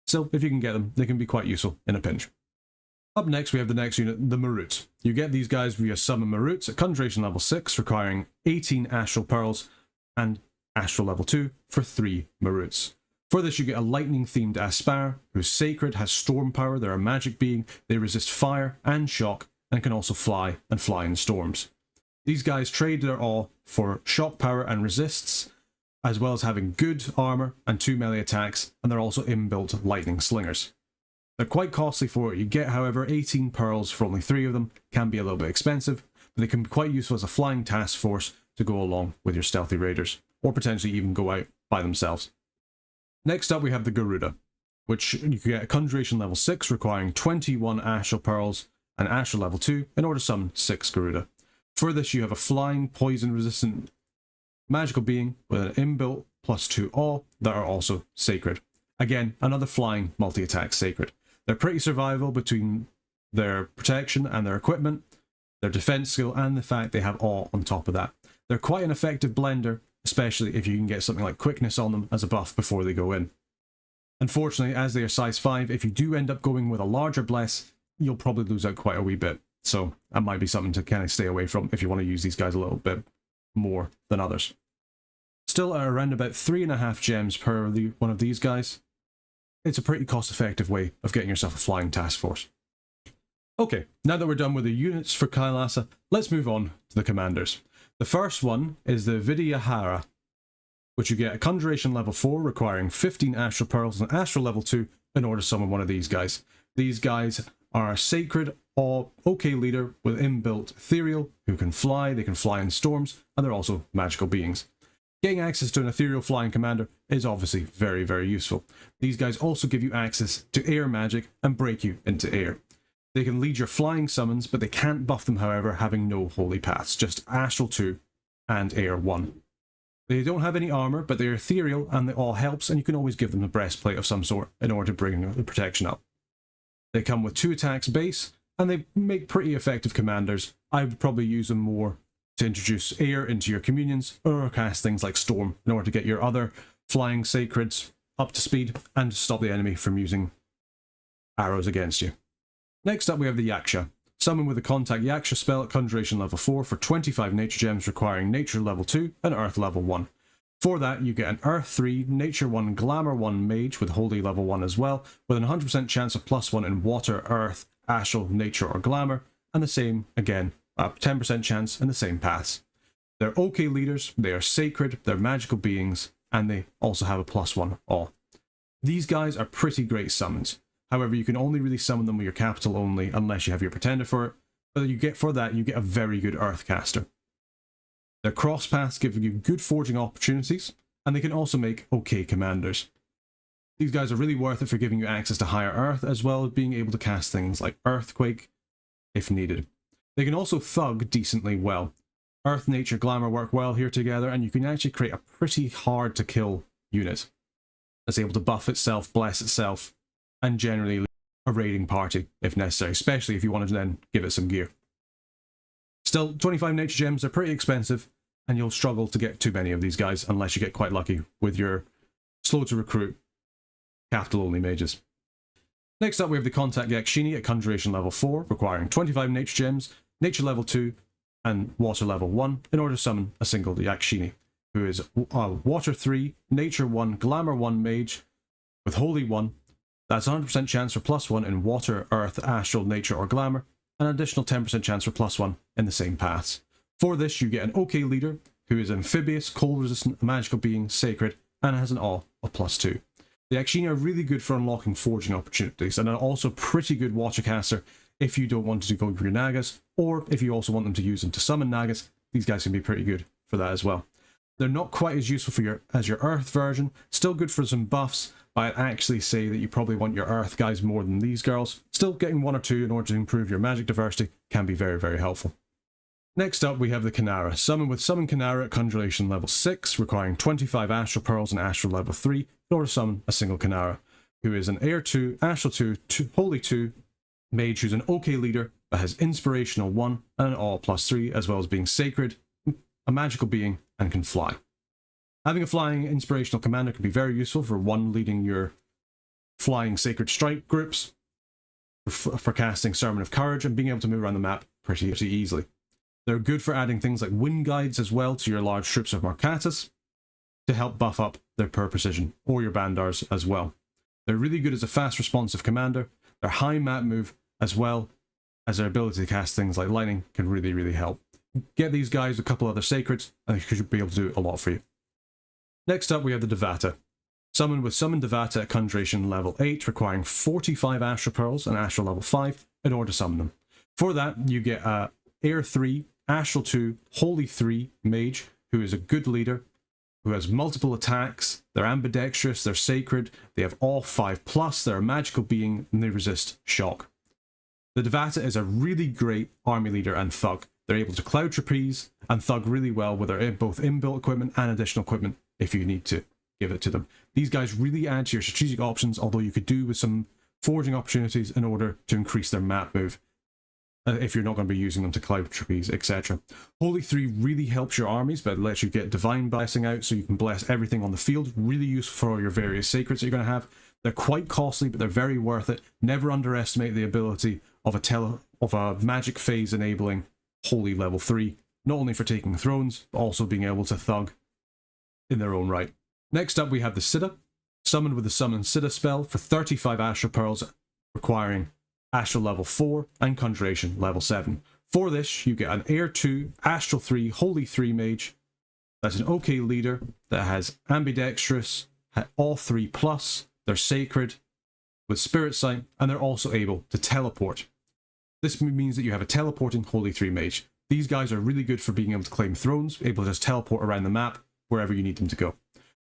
So if you can get them, they can be quite useful in a pinch. Up next we have the next unit, the Maruts. You get these guys via Summon Maruts at Conjuration level 6, requiring 18 Astral Pearls and Astral level 2 for 3 Maruts. For this, you get a lightning-themed Aspar, who's Sacred, has storm power, they're a magic being, they resist fire and shock, and can also fly and fly in storms. These guys trade their awe for shock power and resists, as well as having good armor and 2 melee attacks, and they're also inbuilt lightning slingers. They're quite costly for what you get, however. 18 pearls for only 3 of them can be a little bit expensive, but they can be quite useful as a flying task force to go along with your stealthy raiders, or potentially even go out by themselves. Next up we have the Garuda, which you can get at Conjuration level 6, requiring 21 Astral Pearls and Astral level 2 in order to summon 6 Garuda. For this, you have a flying, poison resistant magical being with an inbuilt +2 awe that are also Sacred. Again, another flying multi-attack Sacred. They're pretty survivable between their protection and their equipment, their defense skill, and the fact they have awe on top of that. They're quite an effective blender, especially if you can get something like quickness on them as a buff before they go in. Unfortunately, as they are size 5, if you do end up going with a larger bless, you'll probably lose out quite a wee bit. So that might be something to kind of stay away from if you want to use these guys a little bit more than others. Still at around about 3.5 gems per one of these guys, it's a pretty cost-effective way of getting yourself a flying task force. Okay, now that we're done with the units for Kailasa, let's move on to the commanders. The first one is the Vidyahara, which you get at Conjuration level 4, requiring 15 Astral Pearls and Astral level 2 in order to summon one of these guys. These guys are a Sacred or OK leader with inbuilt Ethereal, who can fly, they can fly in storms, and they're also magical beings. Getting access to an ethereal flying commander is obviously very, very useful. These guys also give you access to air magic and break you into air. They can lead your flying summons, but they can't buff them, however, having no holy paths, just Astral 2 and Air 1. They don't have any armor, but they're ethereal and it all helps, and you can always give them a breastplate of some sort in order to bring the protection up. They come with 2 attacks base, and they make pretty effective commanders. I would probably use them more to introduce air into your communions, or cast things like Storm in order to get your other flying Sacreds up to speed and stop the enemy from using arrows against you. Next up we have the Yaksha. Summon with a Contact Yaksha spell at Conjuration level 4 for 25 Nature Gems, requiring Nature level 2 and Earth level 1. For that you get an Earth 3, Nature 1, Glamour 1 Mage with Holy level 1 as well, with an 100% chance of +1 in Water, Earth, Astral, Nature or Glamour, and the same, again, a 10% chance in the same paths. They're okay leaders, they are sacred, they're magical beings, and they also have a +1 all. These guys are pretty great summons. However, you can only really summon them with your capital only unless you have your pretender for it, but you get a very good earth caster. Their cross paths give you good forging opportunities, and they can also make okay commanders. These guys are really worth it for giving you access to higher earth, as well as being able to cast things like Earthquake if needed. They can also thug decently well. Earth, Nature, Glamour work well here together, and you can actually create a pretty hard to kill unit that's able to buff itself, bless itself, and generally a raiding party if necessary, especially if you wanted to then give it some gear. Still, 25 nature gems are pretty expensive, and you'll struggle to get too many of these guys unless you get quite lucky with your slow to recruit capital only mages. Next up we have the Contact Yakshini at Conjuration level 4, requiring 25 nature gems, nature level 2, and water level 1 in order to summon a single Yakshini, who is a water 3, nature 1, glamour 1 mage with holy 1. That's 100% chance for +1 in water, earth, astral, nature, or glamour, and an additional 10% chance for +1 in the same paths. For this, you get an okay leader who is amphibious, cold resistant, a magical being, sacred, and has an all of +2. The Yakshini are really good for unlocking forging opportunities, and are also pretty good water caster if you don't want to go for your Nagas, or if you also want them to use them to summon Nagas. These guys can be pretty good for that as well. They're not quite as useful as your Earth version, still good for some buffs, but I'd actually say that you probably want your Earth guys more than these girls. Still, getting 1 or 2 in order to improve your magic diversity can be very, very helpful. Next up we have the Kanara, summoned with Summon Kanara at Conjuration level 6, requiring 25 Astral Pearls and Astral level 3 in order to summon a single Kanara, who is an Air 2, Astral 2, Holy 2 mage who's an okay leader, but has Inspirational 1 and an all +3, as well as being sacred, a magical being, and can fly. Having a flying inspirational commander can be very useful for leading your flying sacred strike groups, for casting Sermon of Courage, and being able to move around the map pretty easily. They're good for adding things like wind guides as well to your large troops of Marcatus to help buff up their per precision, or your Bandars as well. They're really good as a fast responsive commander. Their high map move, as well as their ability to cast things like lightning, can really help. Get these guys with a couple other sacreds, and they should be able to do a lot for you. Next up we have the Devata. Summoned with Summon Devata at Conjuration level 8, requiring 45 Astral Pearls and Astral level 5 in order to summon them. For that, you get a Air 3, Astral 2, Holy 3 mage, who is a good leader, who has multiple attacks, they're ambidextrous, they're sacred, they have all 5+, they're a magical being, and they resist shock. The Devata is a really great army leader and thug. They're able to cloud trapeze and thug really well with their both inbuilt equipment and additional equipment if you need to give it to them. These guys really add to your strategic options, although you could do with some forging opportunities in order to increase their map move, if you're not going to be using them to cloud trapeze, etc. Holy 3 really helps your armies, but it lets you get divine blessing out so you can bless everything on the field. Really useful for all your various sacreds that you're going to have. They're quite costly, but they're very worth it. Never underestimate the ability of a magic phase enabling Holy level 3, not only for taking thrones, but also being able to thug in their own right. Next up we have the Siddha, summoned with the Summon Siddha spell for 35 Astral Pearls, requiring Astral level 4 and Conjuration level 7. For this, you get an Air 2, Astral 3, Holy 3 mage that's an okay leader that has ambidextrous, all 3+, they're sacred, with Spirit Sight, and they're also able to teleport. This means that you have a teleporting Holy 3 mage. These guys are really good for being able to claim thrones, able to just teleport around the map wherever you need them to go.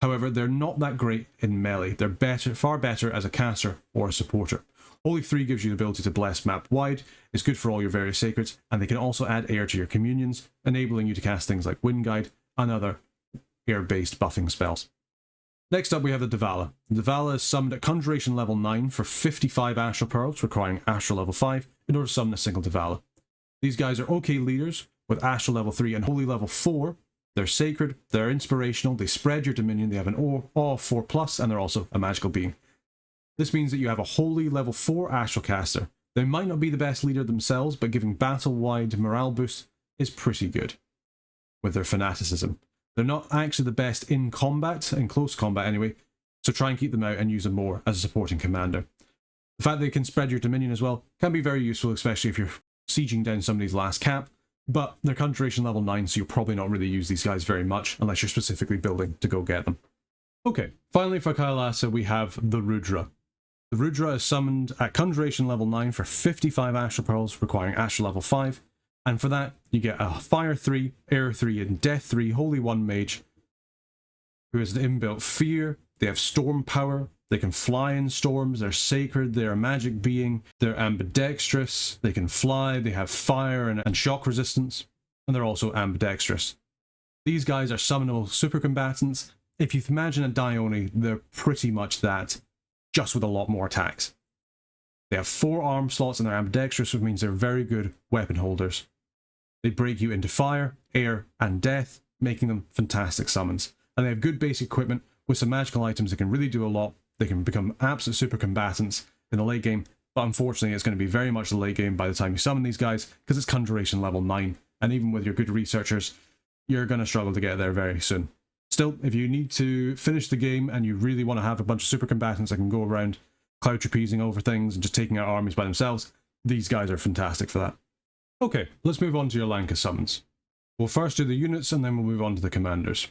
However, they're not that great in melee. They're far better as a caster or a supporter. Holy 3 gives you the ability to bless map wide, is good for all your various sacreds, and they can also add air to your communions, enabling you to cast things like Wind Guide and other air-based buffing spells. Next up we have the Devala. The Devala is summoned at Conjuration level 9 for 55 Astral Pearls, requiring Astral level 5 in order to summon a single Devala. These guys are okay leaders with Astral level 3 and Holy level 4. They're sacred, they're inspirational, they spread your dominion, they have an awe 4+, and they're also a magical being. This means that you have a Holy level 4 Astral caster. They might not be the best leader themselves, but giving battle-wide morale boost is pretty good with their fanaticism. They're not actually the best in combat, in close combat anyway, so try and keep them out and use them more as a supporting commander. The fact that they can spread your dominion as well can be very useful, especially if you're sieging down somebody's last cap, but they're Conjuration level 9, so you'll probably not really use these guys very much unless you're specifically building to go get them. Okay, finally for Kailasa we have the Rudra. The Rudra is summoned at Conjuration level 9 for 55 Astral Pearls, requiring Astral level 5, and for that you get a Fire 3, Air 3, and Death 3 Holy 1 Mage, who has an inbuilt Fear. They have Storm Power, they can fly in storms, they're sacred, they're a magic being, they're ambidextrous, they can fly, they have fire and shock resistance, and they're also ambidextrous. These guys are summonable super combatants. If you imagine a Dione, they're pretty much that, just with a lot more attacks. They have 4 arm slots and they're ambidextrous, which means they're very good weapon holders. They break you into fire, air, and death, making them fantastic summons. And they have good basic equipment with some magical items that can really do a lot. They can become absolute super combatants in the late game, but unfortunately it's going to be very much the late game by the time you summon these guys, because it's Conjuration level 9, and even with your good researchers, you're going to struggle to get there very soon. Still, if you need to finish the game and you really want to have a bunch of super combatants that can go around cloud trapezing over things and just taking out armies by themselves, these guys are fantastic for that. Okay, let's move on to your Lanka Summons. We'll first do the units and then we'll move on to the commanders.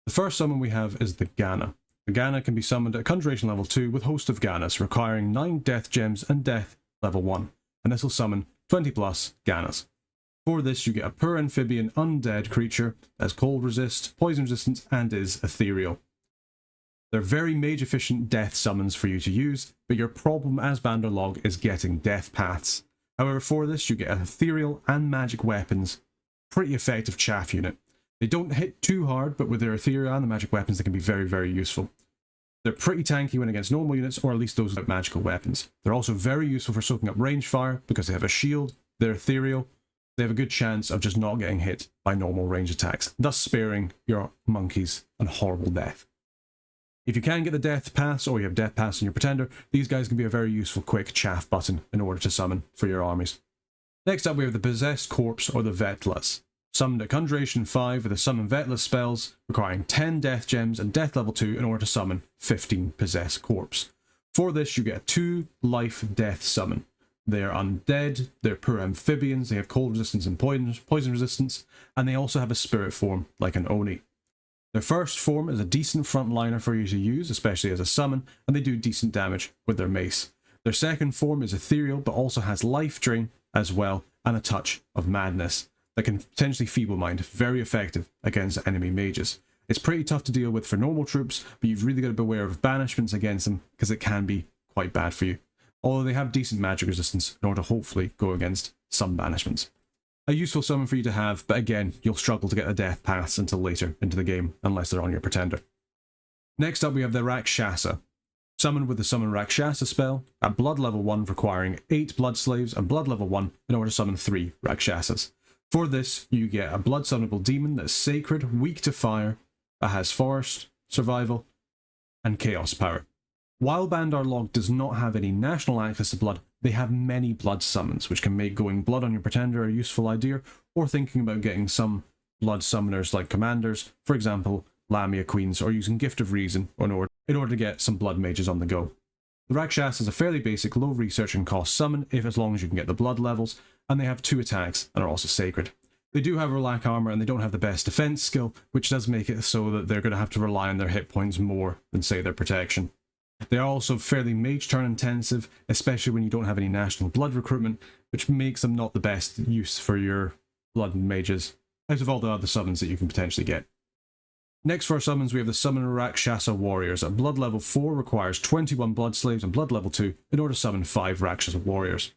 The first summon we have is the Ghana. The Ghana can be summoned at Conjuration level 2 with Host of Ghanas, requiring 9 Death Gems and Death level 1, and this will summon 20 plus Ghanas. For this you get a poor amphibian undead creature that has cold resist, poison resistance, and is ethereal. They're very mage efficient death summons for you to use, but your problem as Bandar Log is getting death paths. However, for this you get ethereal and magic weapons, pretty effective chaff unit. They don't hit too hard, but with their ethereal and the magic weapons they can be very, very useful. They're pretty tanky when against normal units, or at least those without magical weapons. They're also very useful for soaking up range fire, because they have a shield, they're ethereal, they have a good chance of just not getting hit by normal range attacks, thus sparing your monkeys a horrible death. If you can get the death pass, or you have death pass in your pretender, these guys can be a very useful quick chaff button in order to summon for your armies. Next up we have the Possessed Corpse, or the Vetlas. Summoned at Conjuration 5 with the Summon Vetlas spells, requiring 10 Death Gems and Death level 2 in order to summon 15 Possessed Corpse. For this you get a 2 life death summon. They are undead, they're poor amphibians, they have cold resistance and poison resistance, and they also have a spirit form like an Oni. Their first form is a decent frontliner for you to use, especially as a summon, and they do decent damage with their mace. Their second form is ethereal, but also has life drain as well, and a touch of madness that can potentially feeble mind, very effective against enemy mages. It's pretty tough to deal with for normal troops, but you've really got to beware of banishments against them, because it can be quite bad for you. Although they have decent magic resistance in order to hopefully go against some banishments. A useful summon for you to have, but again, you'll struggle to get a death pass until later into the game, unless they're on your pretender. Next up we have the Rakshasa. Summoned with the Summon Rakshasa spell, at blood level 1 requiring 8 blood slaves and blood level 1 in order to summon 3 Rakshasas. For this, you get a blood summonable demon that is sacred, weak to fire, that has forest, survival, and chaos power. While Bandar Log does not have any national access to blood, they have many blood summons, which can make going blood on your pretender a useful idea, or thinking about getting some blood summoners like commanders, for example, Lamia Queens, or using Gift of Reason in order to get some blood mages on the go. The Rakshasa is a fairly basic, low research and cost summon, as long as you can get the blood levels, and they have 2 attacks and are also sacred. They do have Relac armor and they don't have the best defense skill, which does make it so that they're going to have to rely on their hit points more than, say, their protection. They are also fairly mage turn intensive, especially when you don't have any national blood recruitment, which makes them not the best use for your blood mages, out of all the other summons that you can potentially get. Next for our summons we have the Summon Rakshasa Warriors. At blood level 4 requires 21 blood slaves and blood level 2 in order to summon 5 Rakshasa Warriors.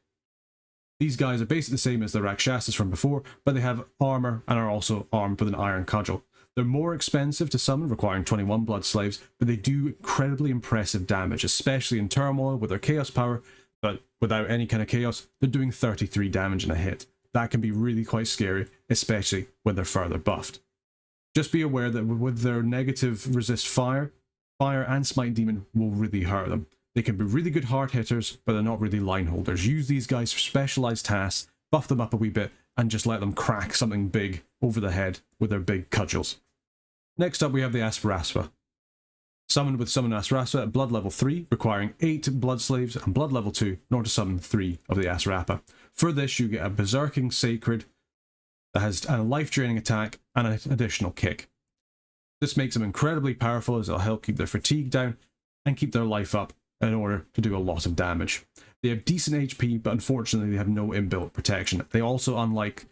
These guys are basically the same as the Rakshasas from before, but they have armor and are also armed with an iron cudgel. They're more expensive to summon, requiring 21 blood slaves, but they do incredibly impressive damage, especially in turmoil with their chaos power, but without any kind of chaos, they're doing 33 damage in a hit. That can be really quite scary, especially when they're further buffed. Just be aware that with their negative resist fire and smite demon will really hurt them. They can be really good hard hitters, but they're not really line holders. Use these guys for specialized tasks, buff them up a wee bit, and just let them crack something big over the head with their big cudgels. Next up we have the Asparaspa. Summoned with Summon Asrapa at blood level 3, requiring 8 blood slaves and blood level 2 in order to summon 3 of the Asrapa. For this, you get a Berserking Sacred that has a life-draining attack and an additional kick. This makes them incredibly powerful as it'll help keep their fatigue down and keep their life up in order to do a lot of damage. They have decent HP, but unfortunately they have no inbuilt protection. They also, unlike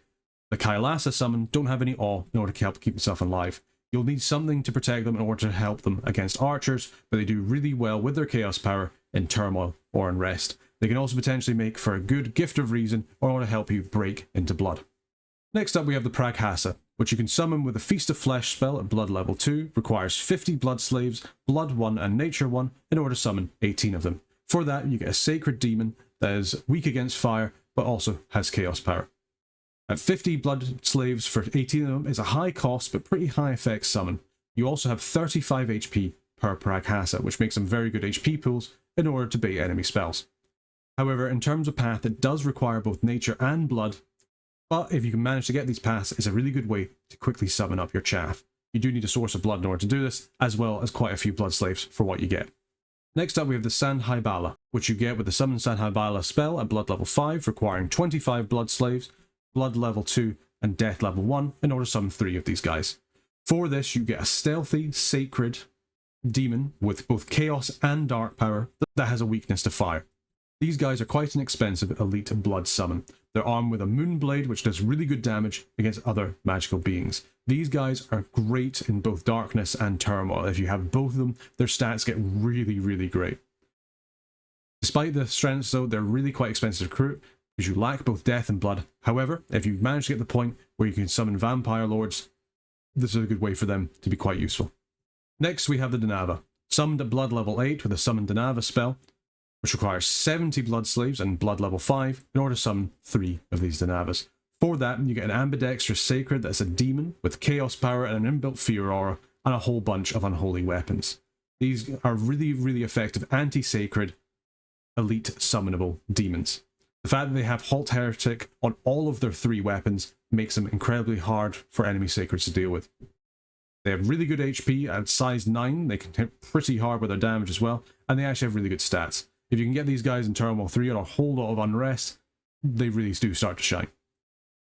the Kailasa Summon, don't have any awe in order to help keep themselves alive. You'll need something to protect them in order to help them against archers, but they do really well with their chaos power in turmoil or unrest. They can also potentially make for a good gift of reason in order to help you break into blood. Next up we have the Praghasa, which you can summon with a Feast of Flesh spell at blood level 2, requires 50 blood slaves, blood 1 and nature 1 in order to summon 18 of them. For that you get a Sacred Demon that is weak against fire but also has chaos power. At 50 blood slaves for 18 of them is a high cost but pretty high effect summon. You also have 35 HP per Praghasa, which makes them very good HP pools in order to bait enemy spells. However, in terms of path, it does require both nature and blood, but if you can manage to get these paths, it's a really good way to quickly summon up your chaff. You do need a source of blood in order to do this, as well as quite a few blood slaves for what you get. Next up we have the Sandhaibala, which you get with the Summon Sandhaibala spell at blood level 5, requiring 25 blood slaves, blood level 2 and death level 1 in order to summon 3 of these guys. For this you get a stealthy, sacred demon with both chaos and dark power that has a weakness to fire. These guys are quite an expensive elite blood summon. They're armed with a Moonblade, which does really good damage against other magical beings. These guys are great in both darkness and turmoil. If you have both of them, their stats get really, really great. Despite the strengths though, they're really quite expensive to recruit because you lack both death and blood. However, if you manage to get the point where you can summon Vampire Lords, this is a good way for them to be quite useful. Next we have the Danava, summoned at blood level 8 with a Summon Danava spell, which requires 70 blood slaves and blood level 5 in order to summon 3 of these Danavas. For that, you get an Ambidextrous Sacred that's a demon with chaos power and an inbuilt fear aura and a whole bunch of unholy weapons. These are really, really effective anti-sacred elite summonable demons. The fact that they have Halt Heretic on all of their 3 weapons makes them incredibly hard for enemy sacreds to deal with. They have really good HP at size 9, they can hit pretty hard with their damage as well, and they actually have really good stats. If you can get these guys in Turmoil 3 or a whole lot of unrest, they really do start to shine.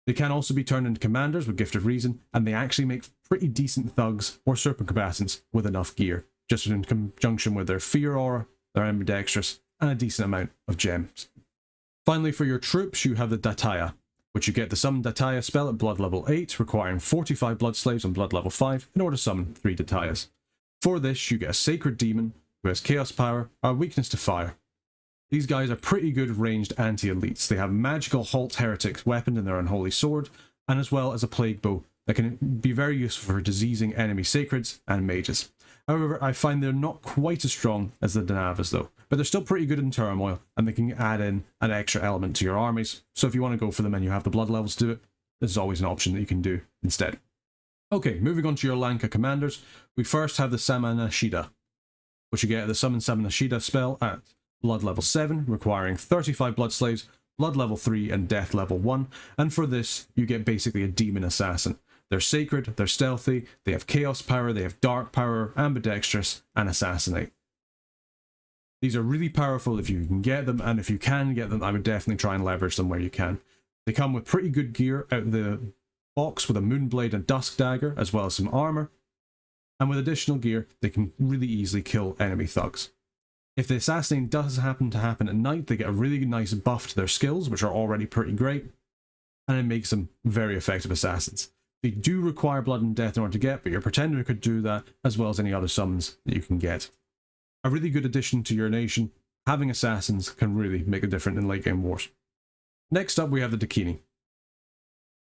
They can also be turned into commanders with Gift of Reason, and they actually make pretty decent thugs or serpent combatants with enough gear, just in conjunction with their fear aura, their ambidextrous, and a decent amount of gems. Finally, for your troops, you have the Dataya, which you get the Summon Dataya spell at blood level 8, requiring 45 blood slaves and blood level 5 in order to summon 3 Datayas. For this, you get a Sacred Demon who has chaos power or a weakness to fire. These guys are pretty good ranged anti-elites. They have magical Halt Heretic weapon in their Unholy Sword, and as well as a Plague Bow that can be very useful for diseasing enemy sacreds and mages. However, I find they're not quite as strong as the Danavas though, but they're still pretty good in turmoil, and they can add in an extra element to your armies, so if you want to go for them and you have the blood levels to do it, this is always an option that you can do instead. Okay, moving on to your Lanka commanders, we first have the Samanashida, which you get the Summon Samanashida spell at blood level 7, requiring 35 blood slaves, blood level 3 and death level 1, and for this you get basically a demon assassin. They're sacred, they're stealthy, they have chaos power, they have dark power, ambidextrous, and assassinate. These are really powerful if you can get them, and if you can get them, I would definitely try and leverage them where you can. They come with pretty good gear out of the box with a Moonblade and Dusk Dagger, as well as some armor, and with additional gear, they can really easily kill enemy thugs. If the assassinating does happen to happen at night, they get a really nice buff to their skills, which are already pretty great, and it makes them very effective assassins. They do require blood and death in order to get, but your Pretender could do that, as well as any other summons that you can get. A really good addition to your nation, having assassins can really make a difference in late game wars. Next up we have the Dakini,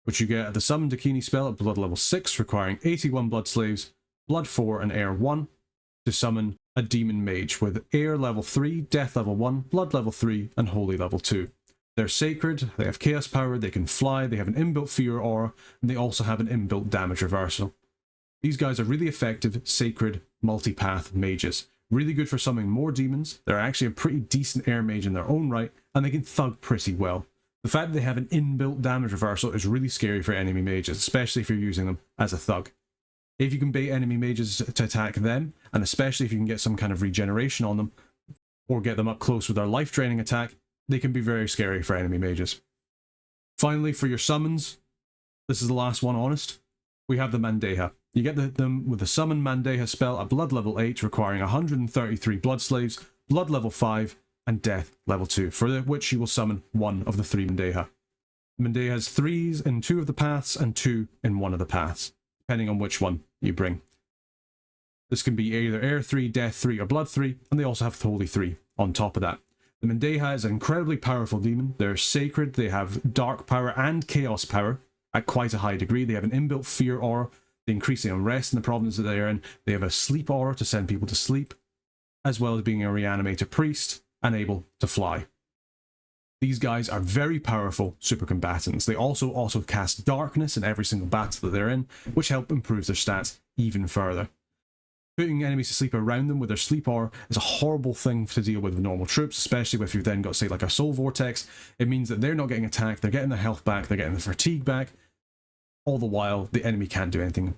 which you get at the Summon Dakini spell at blood level 6, requiring 81 blood slaves, blood 4 and air 1, to summon a demon mage with air level 3, death level 1, blood level 3 and holy level 2. They're sacred, they have chaos power, they can fly, they have an inbuilt fear aura, and they also have an inbuilt damage reversal. These guys are really effective, sacred, multipath mages. Really good for summoning more demons, they're actually a pretty decent air mage in their own right, and they can thug pretty well. The fact that they have an inbuilt damage reversal is really scary for enemy mages, especially if you're using them as a thug. If you can bait enemy mages to attack them, and especially if you can get some kind of regeneration on them, or get them up close with their life draining attack, they can be very scary for enemy mages. Finally, for your summons, this is the last one, honest, we have the Mandeha. You get them with the Summon Mandeha spell at Blood level 8, requiring 133 Blood Slaves, Blood level 5, and Death level 2, for which you will summon one of the 3 Mandeha. Mandeha has 3s in 2 of the paths and 2 in 1 of the paths, depending on which one you bring. This can be either Air 3, Death 3, or Blood 3, and they also have Holy 3 on top of that. The Mandeha is an incredibly powerful demon. They're sacred, they have dark power and chaos power at quite a high degree. They have an inbuilt fear aura, they increase the unrest in the province that they are in. They have a sleep aura to send people to sleep, as well as being a reanimator priest and able to fly. These guys are very powerful super combatants. They also cast darkness in every single battle that they're in, which help improve their stats even further. Putting enemies to sleep around them with their sleep aura is a horrible thing to deal with normal troops, especially if you've then got, say, like a soul vortex. It means that they're not getting attacked, they're getting their health back, they're getting the fatigue back, all the while the enemy can't do anything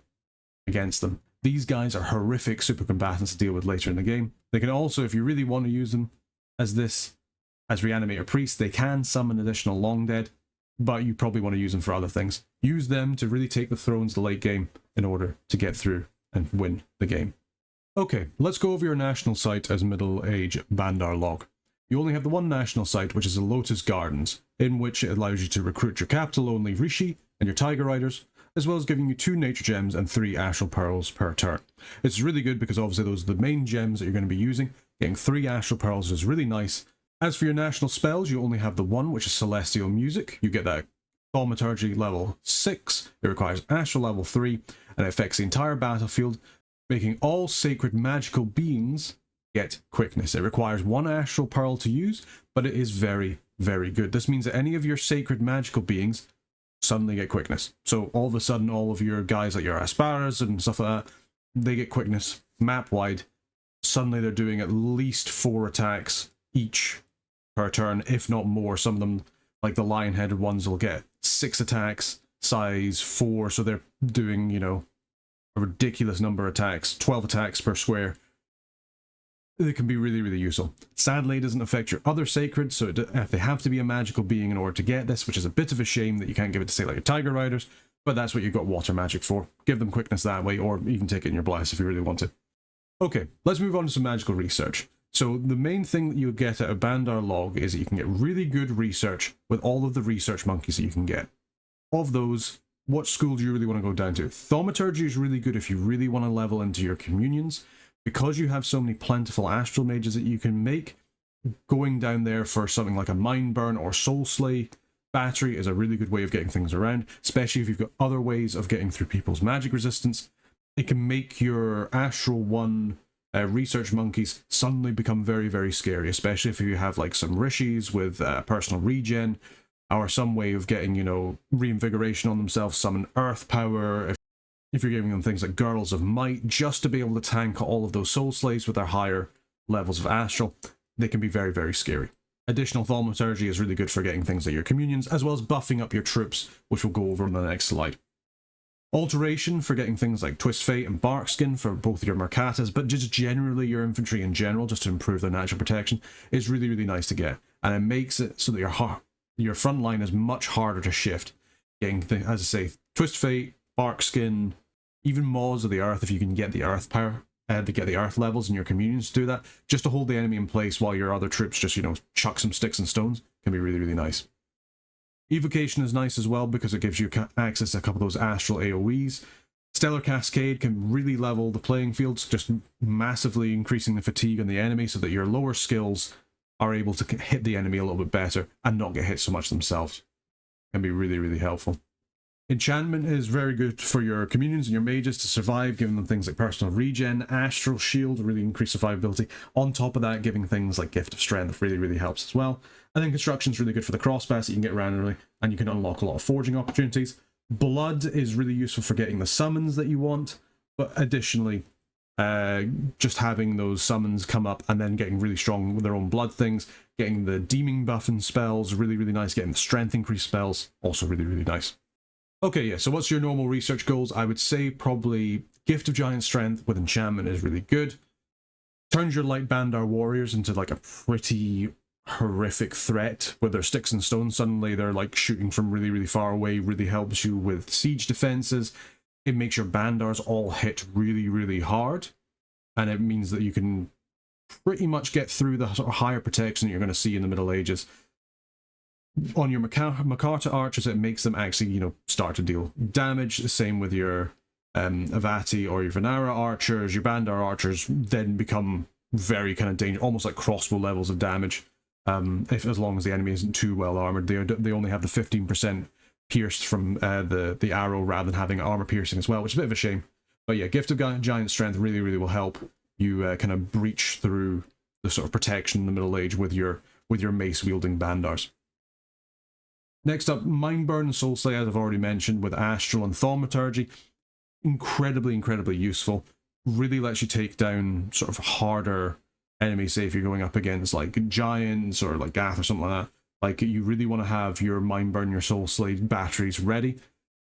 against them. These guys are horrific super combatants to deal with later in the game. They can also, if you really want to use them as reanimator priests, they can summon additional long dead, but you probably want to use them for other things. Use them to really take the thrones the late game in order to get through and win the game. Okay, let's go over your national site as Middle Age Bandar Log. You only have the one national site, which is the Lotus Gardens, in which it allows you to recruit your capital-only Rishi and your Tiger Riders, as well as giving you 2 nature gems and 3 astral pearls per turn. It's really good because obviously those are the main gems that you're going to be using. Getting 3 astral pearls is really nice. As for your national spells, you only have the one, which is Celestial Music. You get that Thaumaturgy level 6, it requires astral level 3, and it affects the entire battlefield, making all sacred magical beings get quickness. It requires 1 astral pearl to use, but it is very, very good. This means that any of your sacred magical beings suddenly get quickness. So all of a sudden, all of your guys like your Asparas and stuff like that, they get quickness map-wide. Suddenly they're doing at least 4 attacks each per turn, if not more. Some of them, like the lion-headed ones, will get 6 attacks, size 4, so they're doing, you know, a ridiculous number of attacks, 12 attacks per square. It can be really, really useful. Sadly, it doesn't affect your other sacred, so if they have to be a magical being in order to get this, which is a bit of a shame that you can't give it to, say, like your Tiger Riders, but that's what you've got water magic for. Give them quickness that way, or even take it in your bless if you really want to. Okay, let's move on to some magical research. So the main thing that you get out of Bandar Log is that you can get really good research with all of the research monkeys that you can get. Of those, what school do you really want to go down to? Thaumaturgy is really good if you really want to level into your communions. Because you have so many plentiful astral mages that you can make, going down there for something like a Mind Burn or Soul Slay battery is a really good way of getting things around, especially if you've got other ways of getting through people's magic resistance. It can make your Astral 1 research monkeys suddenly become very, very scary, especially if you have like some Rishis with personal regen, or some way of getting, you know, reinvigoration on themselves, summon earth power, if you're giving them things like Girdles of Might, just to be able to tank all of those Soul Slaves with their higher levels of Astral, they can be very, very scary. Additional Thaumaturgy is really good for getting things like your communions, as well as buffing up your troops, which we'll go over on the next slide. Alteration for getting things like Twist Fate and Barkskin for both your Mercatas, but just generally your infantry in general, just to improve their natural protection, is really, really nice to get. And it makes it so that your front line is much harder to shift. Getting, as I say, Twist Fate, Barkskin, even Maws of the Earth, if you can get the Earth power, to get the Earth levels in your communions to do that, just to hold the enemy in place while your other troops just, you know, chuck some sticks and stones, can be really, really nice. Evocation is nice as well because it gives you access to a couple of those astral AoEs. Stellar Cascade can really level the playing fields, just massively increasing the fatigue on the enemy so that your lower skills are able to hit the enemy a little bit better and not get hit so much themselves. Can be really, really helpful. Enchantment is very good for your communions and your mages to survive, giving them things like personal regen, astral shield, really increase survivability. On top of that, giving things like Gift of Strength really, really helps as well. And then construction is really good for the crossbows that you can get randomly, and you can unlock a lot of forging opportunities. Blood is really useful for getting the summons that you want, but additionally, just having those summons come up and then getting really strong with their own blood things, getting the deeming buff and spells, really, really nice. Getting the strength increase spells, also really, really nice. Okay, yeah, so what's your normal research goals? I would say probably Gift of Giant Strength with enchantment is really good. Turns your light Bandar warriors into like a pretty horrific threat with their sticks and stones. Suddenly they're like shooting from really, really far away. Really helps you with siege defenses. It makes your Bandars all hit really, really hard. And it means that you can pretty much get through the sort of higher protection that you're going to see in the Middle Ages. On your Makarta archers, it makes them actually, you know, start to deal damage. The same with your Avati or your Vanara archers. Your Bandar archers then become very kind of dangerous, almost like crossbow levels of damage. As long as the enemy isn't too well armored, they only have the 15% pierced from the arrow rather than having armor piercing as well, which is a bit of a shame. But yeah, Gift of Giant Strength really, really will help you kind of breach through the sort of protection in the Middle Age with your mace wielding Bandars. Next up, Mindburn and Soulslay, as I've already mentioned, with Astral and Thaumaturgy. Incredibly, incredibly useful. Really lets you take down sort of harder enemies, say if you're going up against like giants or like Gath or something like that. Like, you really want to have your Mindburn, your Soulslay batteries ready.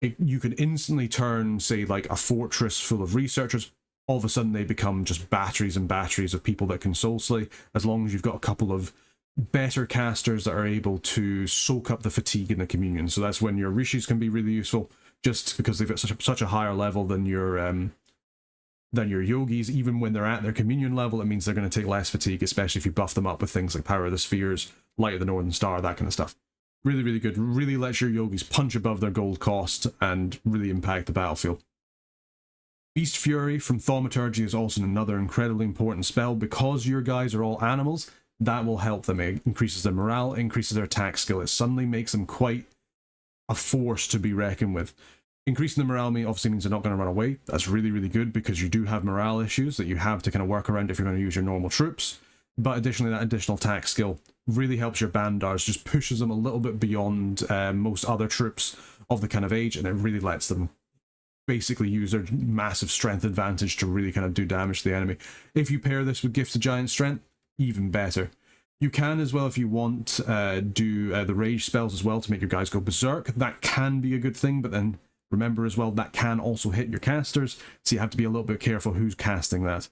You can instantly turn, say, like a fortress full of researchers. All of a sudden they become just batteries and batteries of people that can Soulslay, as long as you've got a couple of better casters that are able to soak up the fatigue in the communion. So that's when your Rishis can be really useful, just because they've got such a higher level than your yogis. Even when they're at their communion level, it means they're going to take less fatigue, especially if you buff them up with things like Power of the Spheres, Light of the Northern Star, that kind of stuff. Really, really good. Really lets your yogis punch above their gold cost and really impact the battlefield. Beast Fury from Thaumaturgy is also another incredibly important spell. Because your guys are all animals, that will help them. It increases their morale, increases their attack skill. It suddenly makes them quite a force to be reckoned with. Increasing the morale obviously means they're not going to run away. That's really, really good, because you do have morale issues that you have to kind of work around if you're going to use your normal troops. But additionally, that additional attack skill really helps your Bandars, just pushes them a little bit beyond most other troops of the kind of age, and it really lets them basically use their massive strength advantage to really kind of do damage to the enemy. If you pair this with Gift of Giant Strength, even better. You can as well, if you want, do the rage spells as well to make your guys go berserk. That can be a good thing, but then remember as well, that can also hit your casters, so you have to be a little bit careful who's casting that.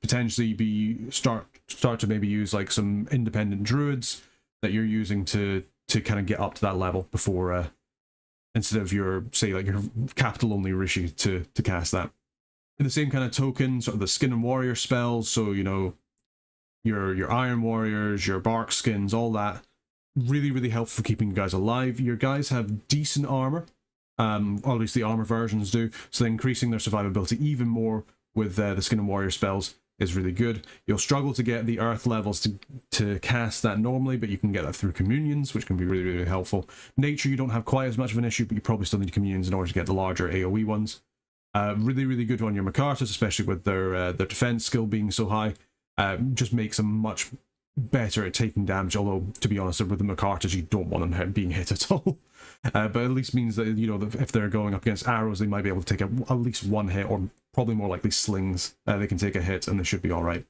Potentially start to maybe use like some independent druids that you're using to kind of get up to that level before instead of your, say, like your capital only Rishi to cast that. In the same kind of token, sort of the skin and warrior spells, so you know, your iron warriors, your bark skins, all that, really, really helpful for keeping you guys alive. Your guys have decent armor, or at least the armor versions do, so increasing their survivability even more with the skin and warrior spells is really good. You'll struggle to get the earth levels to cast that normally, but you can get that through communions, which can be really, really helpful. Nature, you don't have quite as much of an issue, but you probably still need communions in order to get the larger AoE ones. Really, really good on your Makartas, especially with their defense skill being so high. Just makes them much better at taking damage, although, to be honest, with the Makartas, you don't want them being hit at all. But at least means that, you know, if they're going up against arrows, they might be able to take at least one hit, or probably more likely slings. They can take a hit and they should be alright.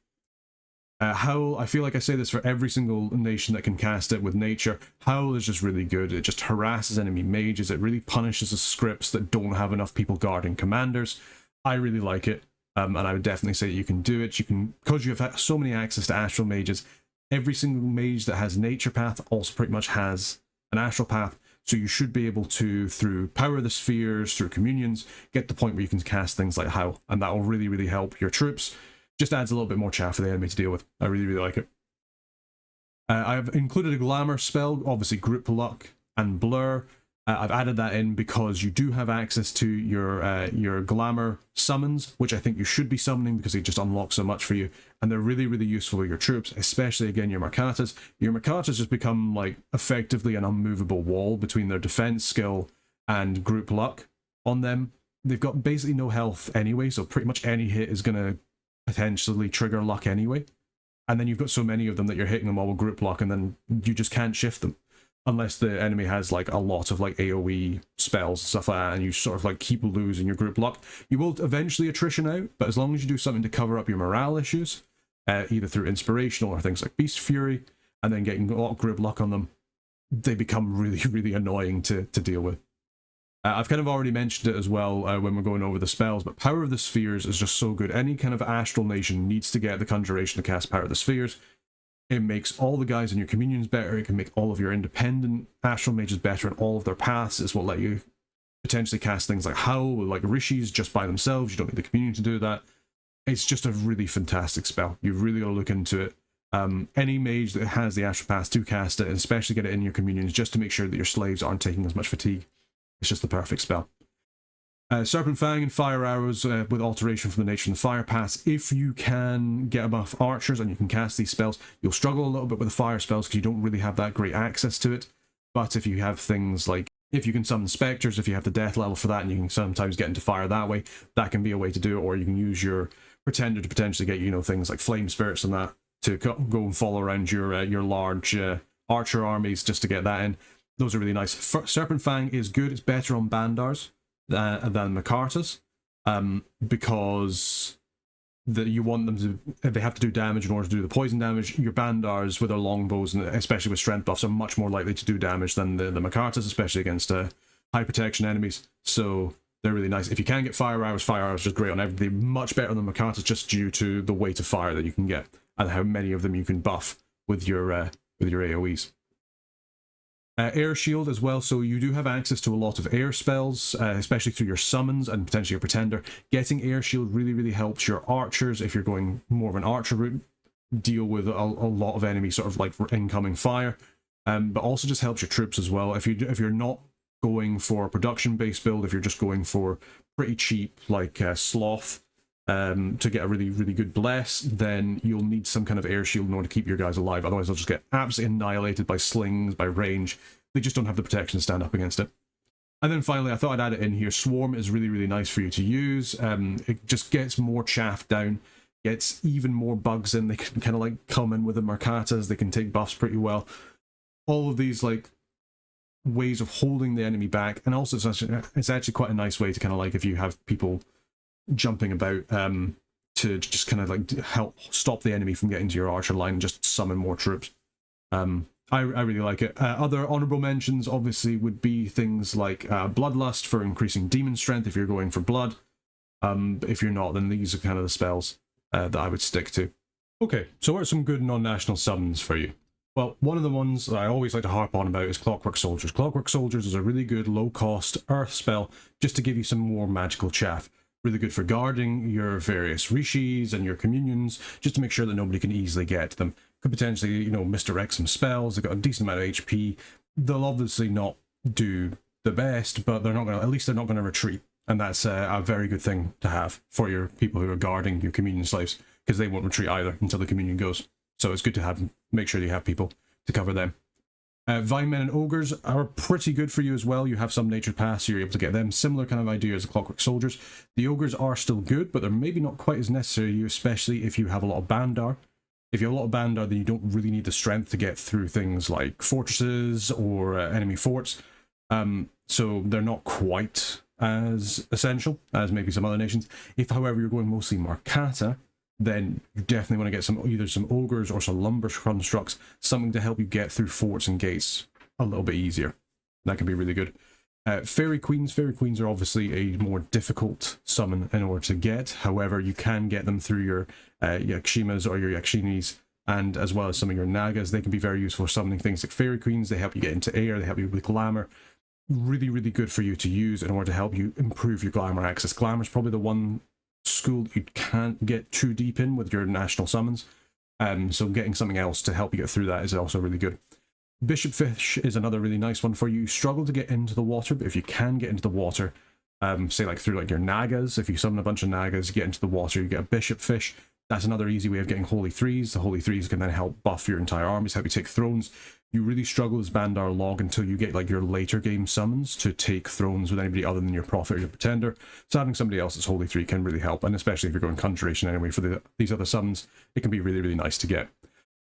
Howl, I feel like I say this for every single nation that can cast it with nature. Howl is just really good. It just harasses enemy mages. It really punishes the scripts that don't have enough people guarding commanders. I really like it. And I would definitely say that you can do it. You can, because you have so many access to astral mages, every single mage that has nature path also pretty much has an astral path. So you should be able to, through Power of the Spheres, through communions, get to the point where you can cast things like Howl, and that will really, really help your troops. Just adds a little bit more chaff for the enemy to deal with. I really, really like it. I've included a glamour spell, obviously Group Luck and Blur. I've added that in because you do have access to your glamour summons, which I think you should be summoning because they just unlock so much for you, and they're really, really useful for your troops, especially, again, your Mercatas. Your Mercatas just become, like, effectively an unmovable wall between their defense skill and Group Luck on them. They've got basically no health anyway, so pretty much any hit is going to potentially trigger luck anyway. And then you've got so many of them that you're hitting them all with Group Luck, and then you just can't shift them. Unless the enemy has like a lot of like AoE spells and stuff like that, and you sort of like keep losing your Group Luck. You will eventually attrition out, but as long as you do something to cover up your morale issues, either through inspirational or things like Beast Fury, and then getting a lot of Group Luck on them, they become really, really annoying to deal with. I've kind of already mentioned it as well when we're going over the spells, but Power of the Spheres is just so good. Any kind of astral nation needs to get the Conjuration to cast Power of the Spheres. It makes all the guys in your communions better. It can make all of your independent astral mages better in all of their paths. It's what let you potentially cast things like Howl, like Rishis, just by themselves. You don't need the communion to do that. It's just a really fantastic spell. You've really got to look into it. Any mage that has the astral path to cast it, and especially get it in your communions, just to make sure that your slaves aren't taking as much fatigue. It's just the perfect spell. Serpent Fang and Fire Arrows with alteration from the nature of the Fire Pass. If you can get enough archers and you can cast these spells, you'll struggle a little bit with the fire spells because you don't really have that great access to it. But if you have things like, if you can summon specters, if you have the death level for that and you can sometimes get into fire that way, that can be a way to do it. Or you can use your pretender to potentially get, you know, things like flame spirits and that to go and follow around your large archer armies just to get that in. Those are really nice. Serpent Fang is good. It's better on Bandars than Makartas, because you want them to, they have to do damage in order to do the poison damage. Your Bandars with their longbows, and especially with strength buffs, are much more likely to do damage than the Makartas, especially against high protection enemies. So they're really nice. If you can get Fire Arrows are just great on everything. Much better than Makartas, just due to the weight of fire that you can get and how many of them you can buff with your AoEs. Air Shield as well, so you do have access to a lot of air spells, especially through your summons and potentially your pretender. Getting Air Shield really, really helps your archers, if you're going more of an archer route, deal with a lot of enemy sort of like incoming fire, but also just helps your troops as well. If you're not going for a production-based build, if you're just going for pretty cheap, like Sloth, to get a really, really good bless, then you'll need some kind of air shield in order to keep your guys alive. Otherwise, they'll just get absolutely annihilated by slings, by range. They just don't have the protection to stand up against it. And then finally, I thought I'd add it in here. Swarm is really, really nice for you to use. It just gets more chaff down, gets even more bugs in. They can kind of like come in with the Mercatas. They can take buffs pretty well. All of these like ways of holding the enemy back, and also it's actually quite a nice way to kind of like, if you have people jumping about, to just kind of like help stop the enemy from getting to your archer line and just summon more troops. I really like it. Other honorable mentions obviously would be things like Bloodlust for increasing demon strength if you're going for blood. If you're not, then these are kind of the spells that I would stick to. Okay, so what are some good non-national summons for you? Well, one of the ones that I always like to harp on about is Clockwork Soldiers. Clockwork Soldiers is a really good low-cost earth spell just to give you some more magical chaff. Really good for guarding your various rishis and your communions, just to make sure that nobody can easily get to them. Could potentially, you know, misdirect some spells. They've got a decent amount of HP. They'll obviously not do the best, but they're not going to, at least they're not going to retreat. And that's a very good thing to have for your people who are guarding your communion slaves, because they won't retreat either until the communion goes. So it's good to have, make sure you have people to cover them. Vine Men and Ogres are pretty good for you as well. You have some nature paths, so you're able to get them. Similar kind of idea as the Clockwork Soldiers. The Ogres are still good, but they're maybe not quite as necessary to you, especially if you have a lot of Bandar. If you have a lot of Bandar, then you don't really need the strength to get through things like fortresses or enemy forts. So they're not quite as essential as maybe some other nations. If, however, you're going mostly Marcata, then you definitely want to get some, either some ogres or some lumber constructs, something to help you get through forts and gates a little bit easier. That can be really good. Fairy Queens. Fairy Queens are obviously a more difficult summon in order to get. However, you can get them through your Yakshimas or your Yakshinis, and as well as some of your Nagas. They can be very useful for summoning things like Fairy Queens. They help you get into air. They help you with glamour. Really, really good for you to use in order to help you improve your glamour access. Glamour is probably the one school that you can't get too deep in with your national summons, so getting something else to help you get through that is also really good. Bishop Fish is another really nice one for you. You struggle to get into the water, but if you can get into the water, say like through like your Nagas, if you summon a bunch of Nagas, get into the water, you get a Bishop Fish. That's another easy way of getting Holy Threes. The Holy Threes can then help buff your entire armies, help you take thrones. You really struggle as Bandar Log until you get like your later game summons to take thrones with anybody other than your Prophet or your Pretender. So having somebody else's Holy Three can really help, and especially if you're going Conjuration anyway for these other summons, it can be really, really nice to get.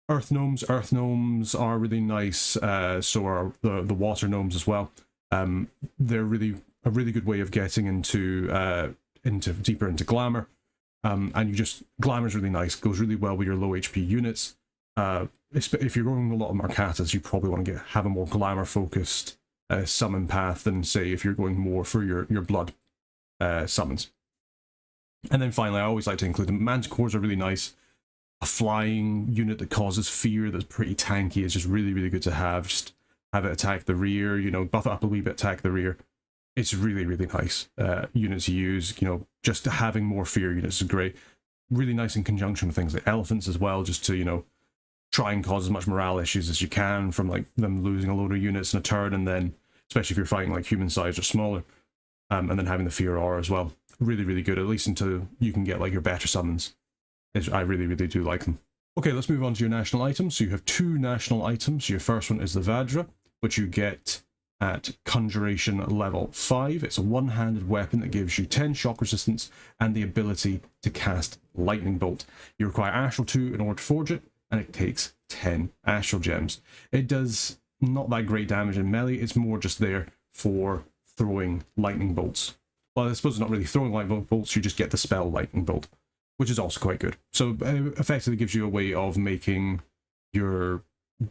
Earth Gnomes. Earth Gnomes are really nice, so are the Water Gnomes as well. They're really a really good way of getting into deeper into Glamour. And Glamour is really nice, goes really well with your low HP units. If you're going a lot of Marcatas, you probably want to have a more Glamour focused summon path than, say, if you're going more for your blood summons. And then finally, I always like to include them. Manticores are really nice. A flying unit that causes fear that's pretty tanky is just really, really good to have. Just have it attack the rear, you know, buff it up a wee bit, attack the rear. It's really, really nice units to use. You know, just having more fear units is great. Really nice in conjunction with things like elephants as well, just to, you know, try and cause as much morale issues as you can from like them losing a load of units in a turn, and then especially if you're fighting like human size or smaller, and then having the fear aura as well. Really, really good, at least until you can get like your better summons. I really, really do like them. Okay, let's move on to your national items. So you have 2 national items. Your first one is the Vajra, which you get at Conjuration level 5. It's a one-handed weapon that gives you 10 shock resistance and the ability to cast Lightning Bolt. You require Astral 2 in order to forge it, and it takes 10 Astral Gems. It does not that great damage in melee, it's more just there for throwing Lightning Bolts. Well, I suppose it's not really throwing Lightning Bolts, you just get the spell Lightning Bolt, which is also quite good. So effectively gives you a way of making your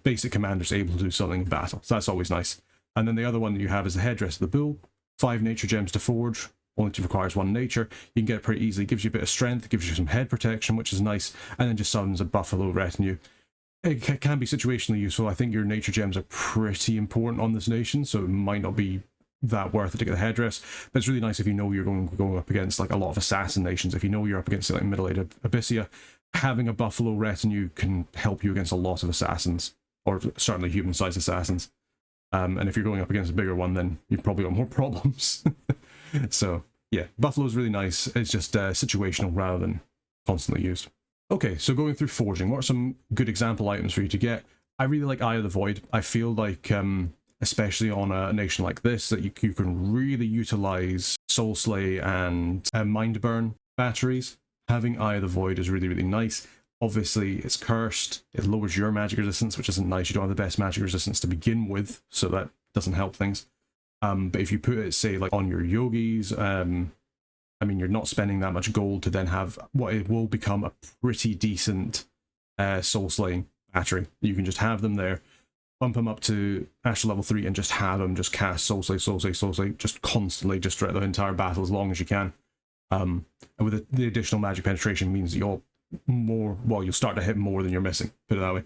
basic commanders able to do something in battle. So that's always nice. And then the other one that you have is the Headdress of the Bull. 5 nature gems to forge, only requires 1 nature. You can get it pretty easily. Gives you a bit of strength, gives you some head protection, which is nice, and then just summons a buffalo retinue. It can be situationally useful. I think your nature gems are pretty important on this nation, so it might not be that worth it to get the headdress, but it's really nice if you know you're going up against like a lot of assassin nations. If you know you're up against like Middle Age Abyssia, having a buffalo retinue can help you against a lot of assassins, or certainly human-sized assassins. And if you're going up against a bigger one, then you've probably got more problems. So yeah, buffalo's really nice. It's just situational rather than constantly used. Okay, so going through forging, what are some good example items for you to get? I really like Eye of the Void. I feel like especially on a nation like this, that you can really utilize Soul Slay and Mind Burn batteries. Having Eye of the Void is really, really nice. Obviously, it's cursed. It lowers your magic resistance, which isn't nice. You don't have the best magic resistance to begin with, so that doesn't help things. But if you put it, say, like on your yogis, I mean, you're not spending that much gold to then have what it will become a pretty decent Soul Slaying battery. You can just have them there, bump them up to Astral level 3 and just have them just cast Soul Slay, Soul Slay, Soul Slay, just constantly, just throughout the entire battle as long as you can. And with the additional magic penetration means you'll you'll start to hit more than you're missing, put it that way.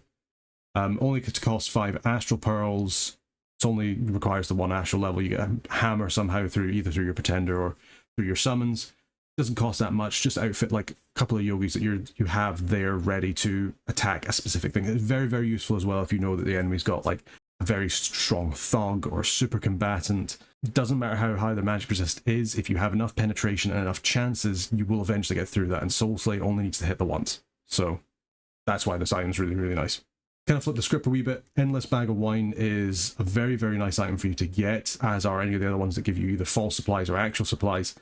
Only to cost 5 Astral Pearls. It only requires the 1 Astral level. You get a hammer somehow either through your Pretender or through your summons. Doesn't cost that much, just outfit like a couple of yogis that you have there ready to attack a specific thing. It's very, very useful as well if you know that the enemy's got like a very strong thug or super combatant. It doesn't matter how high their magic resist is, if you have enough penetration and enough chances, you will eventually get through that, and Soul Slay only needs to hit the once. So that's why this item's really, really nice. Kind of flip the script a wee bit. Endless Bag of Wine is a very, very nice item for you to get, as are any of the other ones that give you either false supplies or actual supplies.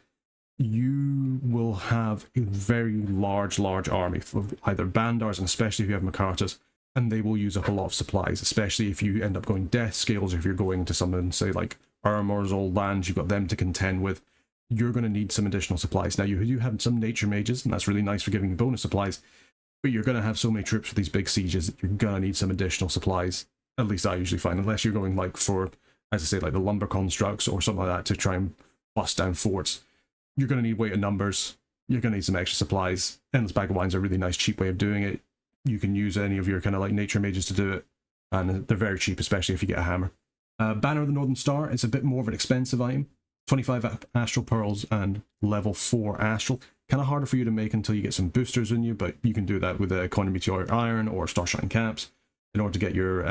You will have a very large army of either Bandars, and especially if you have Makartas, and they will use up a lot of supplies, especially if you end up going Death Scales, or if you're going to summon, say, like Armor's Old Lands, you've got them to contend with. You're going to need some additional supplies. Now, you have some Nature Mages, and that's really nice for giving you bonus supplies, but you're going to have so many troops for these big sieges that you're going to need some additional supplies. At least I usually find, unless you're going like for, as I say, like the lumber constructs or something like that to try and bust down forts. You're going to need weight of numbers. You're going to need some extra supplies. Endless Bag of Wine's a really nice, cheap way of doing it. You can use any of your kind of like Nature Mages to do it, and they're very cheap, especially if you get a hammer. Banner of the Northern Star is a bit more of an expensive item. 25 Astral Pearls and level 4 Astral. Kind of harder for you to make until you get some boosters in you, but you can do that with a Coin of Meteoric Iron or Starshine Caps in order to get your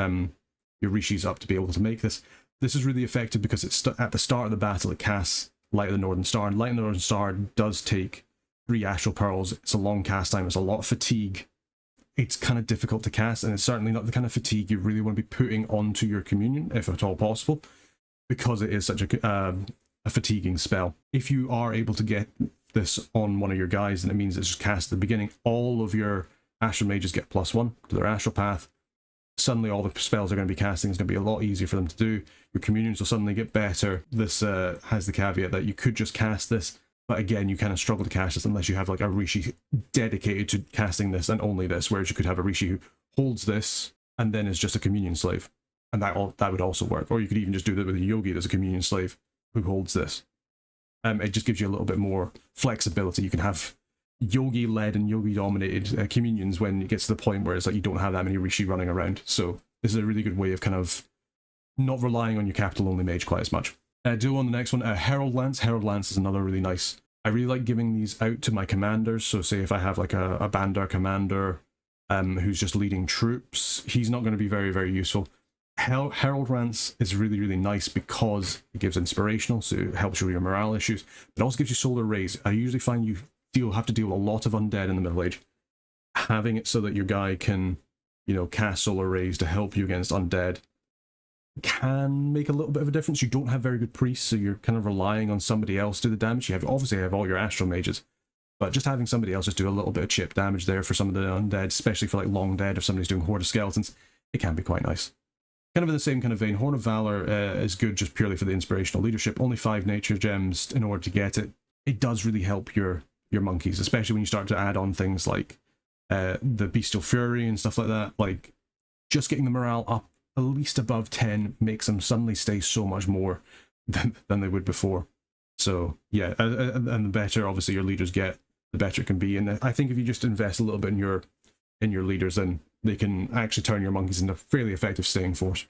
Rishis up to be able to make this. This is really effective because it's at the start of the battle it casts Light of the Northern Star, and Light of the Northern Star does take 3 Astral Pearls. It's a long cast time, it's a lot of fatigue. It's kind of difficult to cast, and it's certainly not the kind of fatigue you really want to be putting onto your Communion, if at all possible, because it is such a fatiguing spell. If you are able to get this on one of your guys, then it means it's just cast at the beginning. All of your Astral Mages get +1 to their Astral Path. Suddenly all the spells they're going to be casting is going to be a lot easier for them to do. Your Communions will suddenly get better. This has the caveat that you could just cast this, but again, you kind of struggle to cast this unless you have like a Rishi dedicated to casting this and only this, whereas you could have a Rishi who holds this and then is just a Communion slave. and that would also work. Or you could even just do that with a yogi that's a communion slave who holds this. It just gives you a little bit more flexibility. You can have yogi-led and yogi-dominated communions when it gets to the point where it's like you don't have that many rishi running around. So this is a really good way of kind of not relying on your capital-only mage quite as much. Do on the next one, Herald Lance. Herald Lance is another really nice. I really like giving these out to my commanders. So say if I have like a Bandar commander who's just leading troops, he's not going to be very, very useful. Herald Lance is really, really nice because it gives inspirational, so it helps with your morale issues, but also gives you solar rays. I usually find you have to deal with a lot of undead in the Middle Age. Having it so that your guy can, you know, cast solar rays to help you against undead can make a little bit of a difference. You don't have very good priests, so you're kind of relying on somebody else to do the damage. You obviously have all your astral mages, but just having somebody else just do a little bit of chip damage there for some of the undead, especially for like long dead, if somebody's doing horde of skeletons, it can be quite nice. Kind of in the same kind of vein, Horn of Valor is good just purely for the inspirational leadership. Only 5 nature gems in order to get it. It does really help your monkeys, especially when you start to add on things like the Bestial Fury and stuff like that. Like, just getting the morale up at least above 10 makes them suddenly stay so much more than they would before. So, yeah, and the better, obviously, your leaders get, the better it can be. And I think if you just invest a little bit in your leaders, then they can actually turn your monkeys into a fairly effective staying force.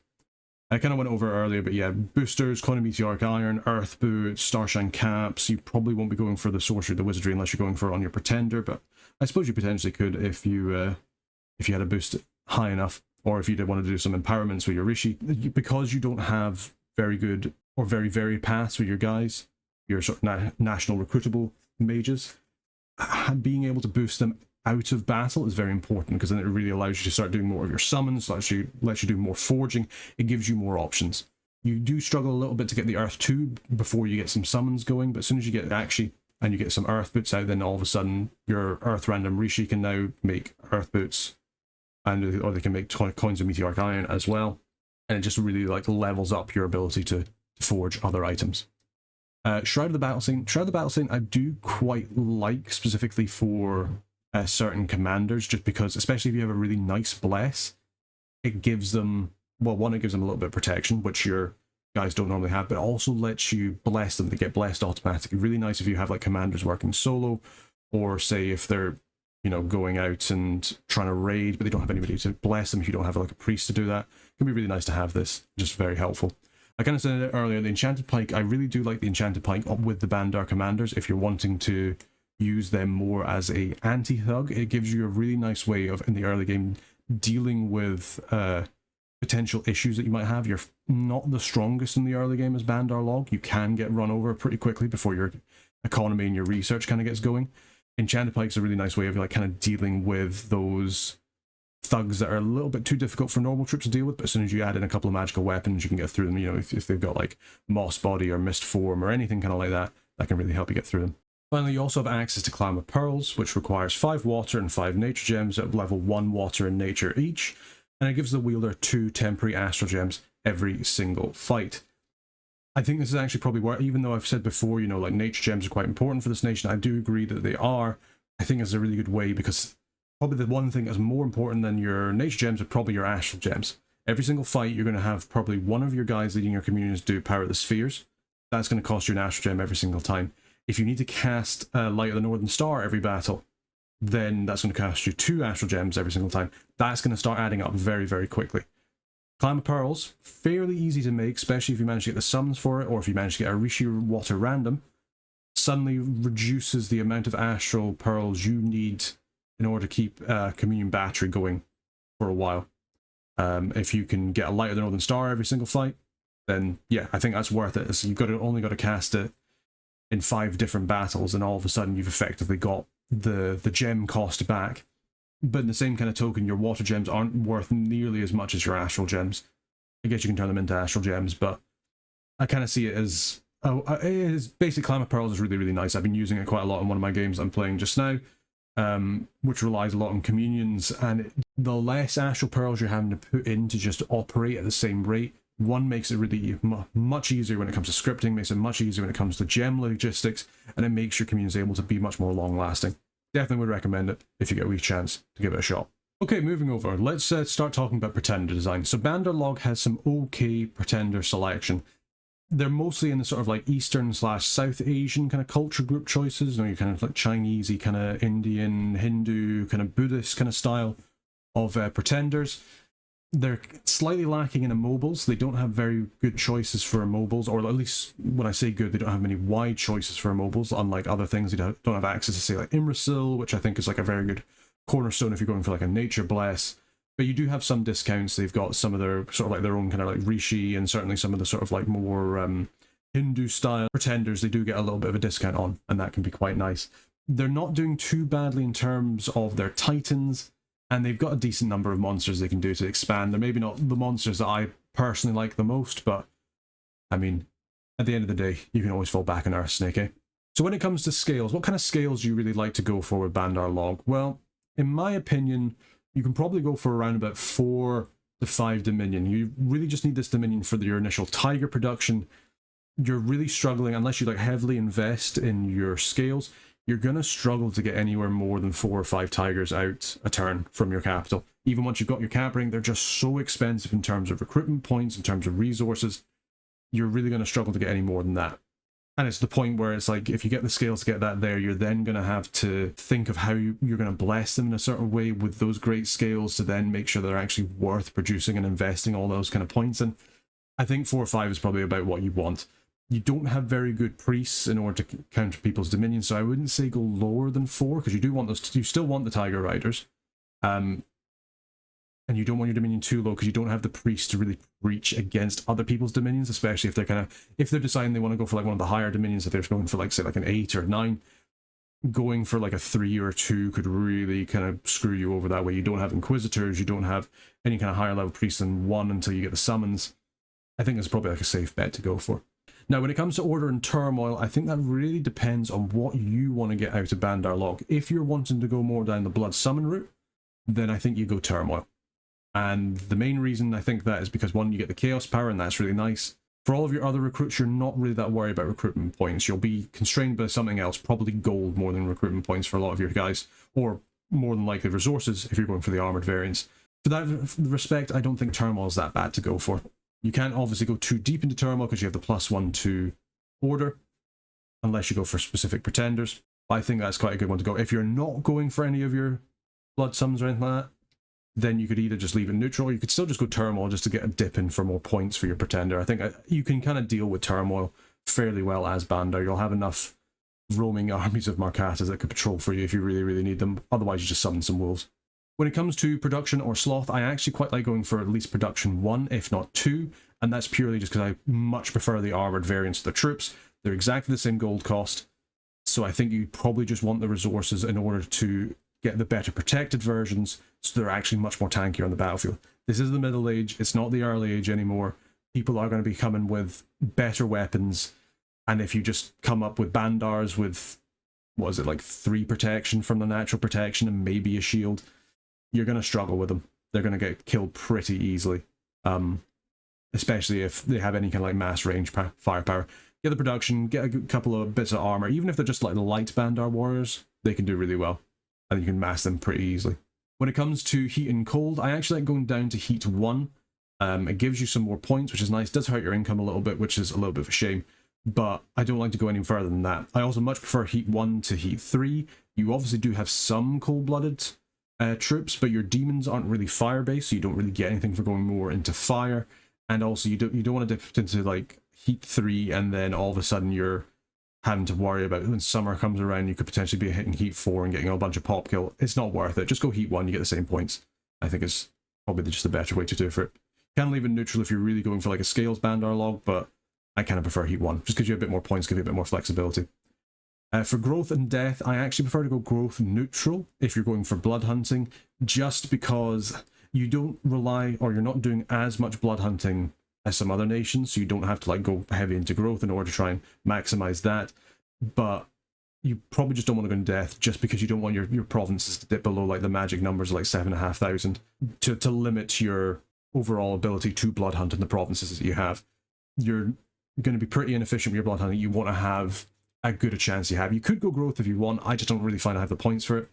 I kind of went over it earlier, but yeah, boosters, Coin of Meteoric Iron, Earth Boots, Starshine Caps. You probably won't be going for the Sorcery, the Wizardry, unless you're going for it on your Pretender, but I suppose you potentially could if you had a boost high enough, or if you did want to do some empowerments with your Rishi. Because you don't have very good or very varied paths with your guys, your sort of national recruitable mages, being able to boost them out of battle is very important, because then it really allows you to start doing more of your summons, lets you do more forging. It gives you more options. You do struggle a little bit to get the Earth 2 before you get some summons going, but as soon as you get Akshi and you get some Earth Boots out, then all of a sudden your Earth Random Rishi can now make Earth Boots, or they can make Coins of Meteoric Iron as well, and it just really like levels up your ability to forge other items. Shroud of the Battle Scene. Shroud of the Battle Scene I do quite like, specifically for certain commanders, just because, especially if you have a really nice bless, it gives them, well, one, it gives them a little bit of protection, which your guys don't normally have, but also lets you bless them. They get blessed automatically. Really nice if you have like commanders working solo, or say if they're, you know, going out and trying to raid, but they don't have anybody to bless them. If you don't have like a priest to do that, it can be really nice to have this. Just very helpful. I kind of said it earlier, the Enchanted Pike, I really do like the Enchanted Pike with the Bandar commanders. If you're wanting to use them more as a anti-thug, it gives you a really nice way of, in the early game, dealing with potential issues that you might have. You're not the strongest in the early game as Bandar Log. You can get run over pretty quickly before your economy and your research kind of gets going. Enchanted Pike's a really nice way of like kind of dealing with those thugs that are a little bit too difficult for normal troops to deal with, but as soon as you add in a couple of magical weapons, you can get through them. You know, if they've got like Moss Body or Mist Form or anything kind of like that, that can really help you get through them. Finally, you also have access to Climb of Pearls, which requires 5 water and 5 nature gems at level 1 water and nature each, and it gives the wielder 2 temporary astral gems every single fight. I think this is actually probably where, even though I've said before, you know, like nature gems are quite important for this nation, I do agree that they are. I think it's a really good way, because probably the one thing that's more important than your nature gems are probably your astral gems. Every single fight, you're going to have probably one of your guys leading your communions do Power of the Spheres. That's going to cost you an astral gem every single time. If you need to cast Light of the Northern Star every battle, then that's going to cost you 2 astral gems every single time. That's going to start adding up very, very quickly. Climb of Pearls, fairly easy to make, especially if you manage to get the summons for it, or if you manage to get a Rishi Water random. Suddenly reduces the amount of astral pearls you need in order to keep Communion Battery going for a while. If you can get a Light of the Northern Star every single fight, then yeah, I think that's worth it. So you've only got to cast it in 5 different battles, and all of a sudden you've effectively got the gem cost back. But in the same kind of token, your water gems aren't worth nearly as much as your astral gems. I guess you can turn them into astral gems, but I kind of see it as, basic Climb of Pearls is really, really nice. I've been using it quite a lot in one of my games I'm playing just now, which relies a lot on communions, and the less astral pearls you're having to put in to just operate at the same rate, one, makes it really much easier when it comes to scripting, makes it much easier when it comes to gem logistics, and it makes your communions able to be much more long lasting. Definitely would recommend it if you get a wee chance to give it a shot. Okay, moving over, let's start talking about Pretender design. So Bandar Log has some okay Pretender selection. They're mostly in the sort of like Eastern / South Asian kind of culture group choices. You know, you're kind of like Chinesey, kind of Indian, Hindu, kind of Buddhist kind of style of Pretenders. They're slightly lacking in immobiles. They don't have very good choices for immobiles, or at least when I say good, they don't have many wide choices for immobiles, unlike other things. They don't have access to, say, like Imrasil, which I think is like a very good cornerstone if you're going for like a nature bless. But you do have some discounts. They've got some of their sort of like their own kind of like Rishi, and certainly some of the sort of like more Hindu style Pretenders they do get a little bit of a discount on, and that can be quite nice. They're not doing too badly in terms of their Titans, and they've got a decent number of monsters they can do to expand. They're maybe not the monsters that I personally like the most, but I mean, at the end of the day, you can always fall back on Earth Snake, eh? So when it comes to scales, what kind of scales do you really like to go for with Bandar Log? Well, in my opinion, you can probably go for around about 4 to 5 Dominion. You really just need this Dominion for your initial Tiger production. You're really struggling, unless you like heavily invest in your scales, you're going to struggle to get anywhere more than 4 or 5 Tigers out a turn from your capital. Even once you've got your cap ring, they're just so expensive in terms of recruitment points, in terms of resources. You're really going to struggle to get any more than that. And it's the point where it's like, if you get the scales to get that there, you're then going to have to think of how you're going to bless them in a certain way with those great scales to then make sure they're actually worth producing and investing all those kind of points in. I think 4 or 5 is probably about what you want. You don't have very good priests in order to counter people's dominions, so I wouldn't say go lower than 4, because you do want those. You still want the Tiger Riders, and you don't want your dominion too low because you don't have the priests to really reach against other people's dominions, especially if they're deciding they want to go for like one of the higher dominions. If they're going for like, say, like an 8 or 9, going for like a 3 or a 2 could really kind of screw you over that way. You don't have inquisitors, you don't have any kind of higher level priests than 1 until you get the summons. I think it's probably like a safe bet to go for. Now, when it comes to Order and Turmoil, I think that really depends on what you want to get out of Bandar Log. If you're wanting to go more down the Blood Summon route, then I think you go Turmoil. And the main reason I think that is because, 1, you get the Chaos power, and that's really nice. For all of your other recruits, you're not really that worried about recruitment points. You'll be constrained by something else, probably gold more than recruitment points for a lot of your guys, or more than likely resources if you're going for the armored variants. For that respect, I don't think Turmoil is that bad to go for. You can't obviously go too deep into Turmoil because you have the +1 to Order, unless you go for specific Pretenders. But I think that's quite a good one to go. If you're not going for any of your Blood Summons or anything like that, then you could either just leave it neutral, or you could still just go Turmoil just to get a dip in for more points for your Pretender. I think you can kind of deal with Turmoil fairly well as Bandar. You'll have enough roaming armies of Marcatas that could patrol for you if you really, really need them. Otherwise, you just summon some wolves. When it comes to production or sloth, I actually quite like going for at least production 1, if not 2, and that's purely just because I much prefer the armored variants of the troops. They're exactly the same gold cost, so I think you probably just want the resources in order to get the better protected versions, so they're actually much more tankier on the battlefield. This is the Middle Age, it's not the Early Age anymore. People are going to be coming with better weapons, and if you just come up with Bandars with, what is it, like 3 protection from the natural protection and maybe a shield, you're going to struggle with them. They're going to get killed pretty easily, especially if they have any kind of like mass range firepower. Get the production, get a couple of bits of armor, even if they're just like the light Bandar warriors, they can do really well, and you can mass them pretty easily. When it comes to heat and cold, I actually like going down to heat 1. It gives you some more points, which is nice. It does hurt your income a little bit, which is a little bit of a shame, but I don't like to go any further than that. I also much prefer heat 1 to heat 3. You obviously do have some cold-blooded troops, but your demons aren't really fire-based, so you don't really get anything for going more into fire. And also, you don't want to dip into like heat 3, and then all of a sudden you're having to worry about when summer comes around, you could potentially be hitting heat 4 and getting a bunch of pop kill. It's not worth it. Just go heat 1, you get the same points. I think it's probably just the better way to do it for it. You can leave it neutral if you're really going for like a Scales Bandar Log, but I kind of prefer heat 1. Just gives you a bit more points, give you a bit more flexibility. For growth and death, I actually prefer to go growth neutral if you're going for blood hunting, just because you don't rely, or you're not doing as much blood hunting as some other nations, so you don't have to like go heavy into growth in order to try and maximize that. But you probably just don't want to go in death, just because you don't want your provinces to dip below like the magic numbers of like 7,500 to limit your overall ability to blood hunt in the provinces that you have. You're going to be pretty inefficient with your blood hunting. You want to have as good a chance you have. You could go growth if you want. I just don't really find I have the points for it.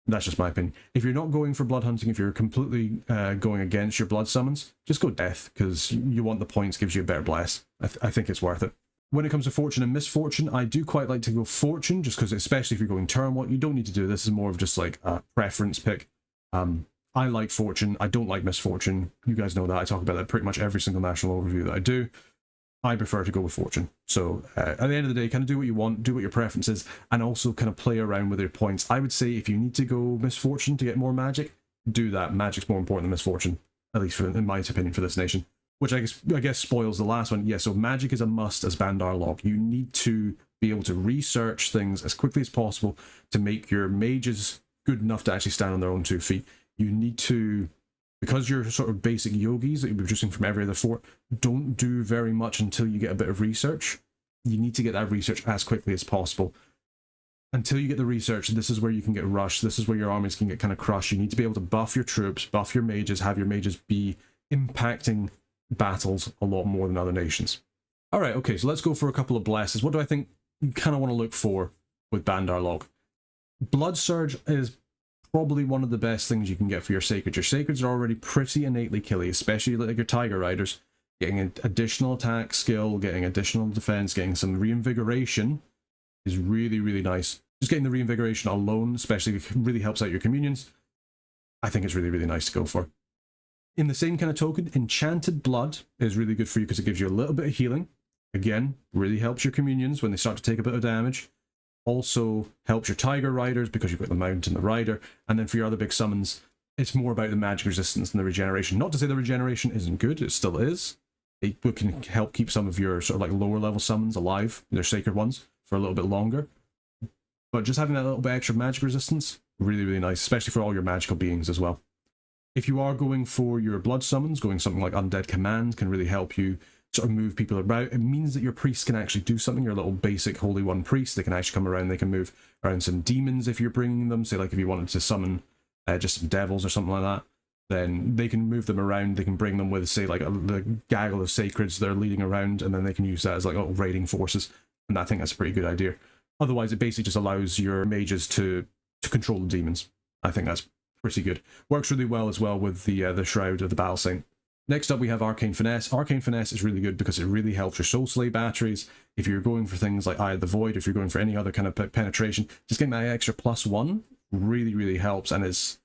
That's just my opinion. If you're not going for blood hunting, if you're completely going against your blood summons, just go death, because you want the points, gives you a better bless. I think it's worth it. When it comes to fortune and misfortune, I do quite like to go fortune, just because, especially if you're going turn one, you don't need to do this. Is more of just like a preference pick. I like fortune. I don't like misfortune. You guys know that. I talk about that pretty much every single national overview that I do. I prefer to go with fortune. So at the end of the day, kind of do what you want, do what your preference is, and also kind of play around with your points. I would say if you need to go misfortune to get more magic, do that. Magic's more important than misfortune, at least in my opinion, for this nation. Which I guess spoils the last one. Yeah, so magic is a must as Bandar Log. You need to be able to research things as quickly as possible to make your mages good enough to actually stand on their own 2 feet. You need to, because you're sort of basic yogis that you're producing from every other fort, don't do very much until you get a bit of research. You need to get that research as quickly as possible. Until you get the research, this is where you can get rushed. This is where your armies can get kind of crushed. You need to be able to buff your troops, buff your mages, have your mages be impacting battles a lot more than other nations. Alright, okay, so let's go for a couple of blesses. What do I think you kind of want to look for with Bandar Log? Blood Surge is probably one of the best things you can get for your Sacred. Your Sacreds are already pretty innately killy, especially like your Tiger Riders. Getting an additional attack skill, getting additional defense, getting some reinvigoration is really, really nice. Just getting the reinvigoration alone, especially if it really helps out your communions, I think it's really, really nice to go for. In the same kind of token, Enchanted Blood is really good for you because it gives you a little bit of healing. Again, really helps your communions when they start to take a bit of damage. Also helps your Tiger Riders because you've got the Mount and the Rider. And then for your other big summons, it's more about the magic resistance and the regeneration. Not to say the regeneration isn't good, it still is. It can help keep some of your sort of like lower level summons alive, their sacred ones, for a little bit longer. But just having that little bit extra magic resistance, really, really nice, especially for all your magical beings as well. If you are going for your blood summons, going something like Undead Command can really help you sort of move people about. It means that your priests can actually do something. Your little basic Holy One priest, they can actually come around, they can move around some demons if you're bringing them. Say like if you wanted to summon just some devils or something like that, then they can move them around. They can bring them with, say, like the gaggle of sacreds they're leading around, and then they can use that as like little raiding forces. And I think that's a pretty good idea. Otherwise, it basically just allows your mages to control the demons. I think that's pretty good. Works really well as well with the Shroud of the Battle Saint. Next up, we have Arcane Finesse. Arcane Finesse is really good because it really helps your Soul Slay batteries. If you're going for things like Eye of the Void, if you're going for any other kind of penetration, just getting that extra +1 really, really helps. And it's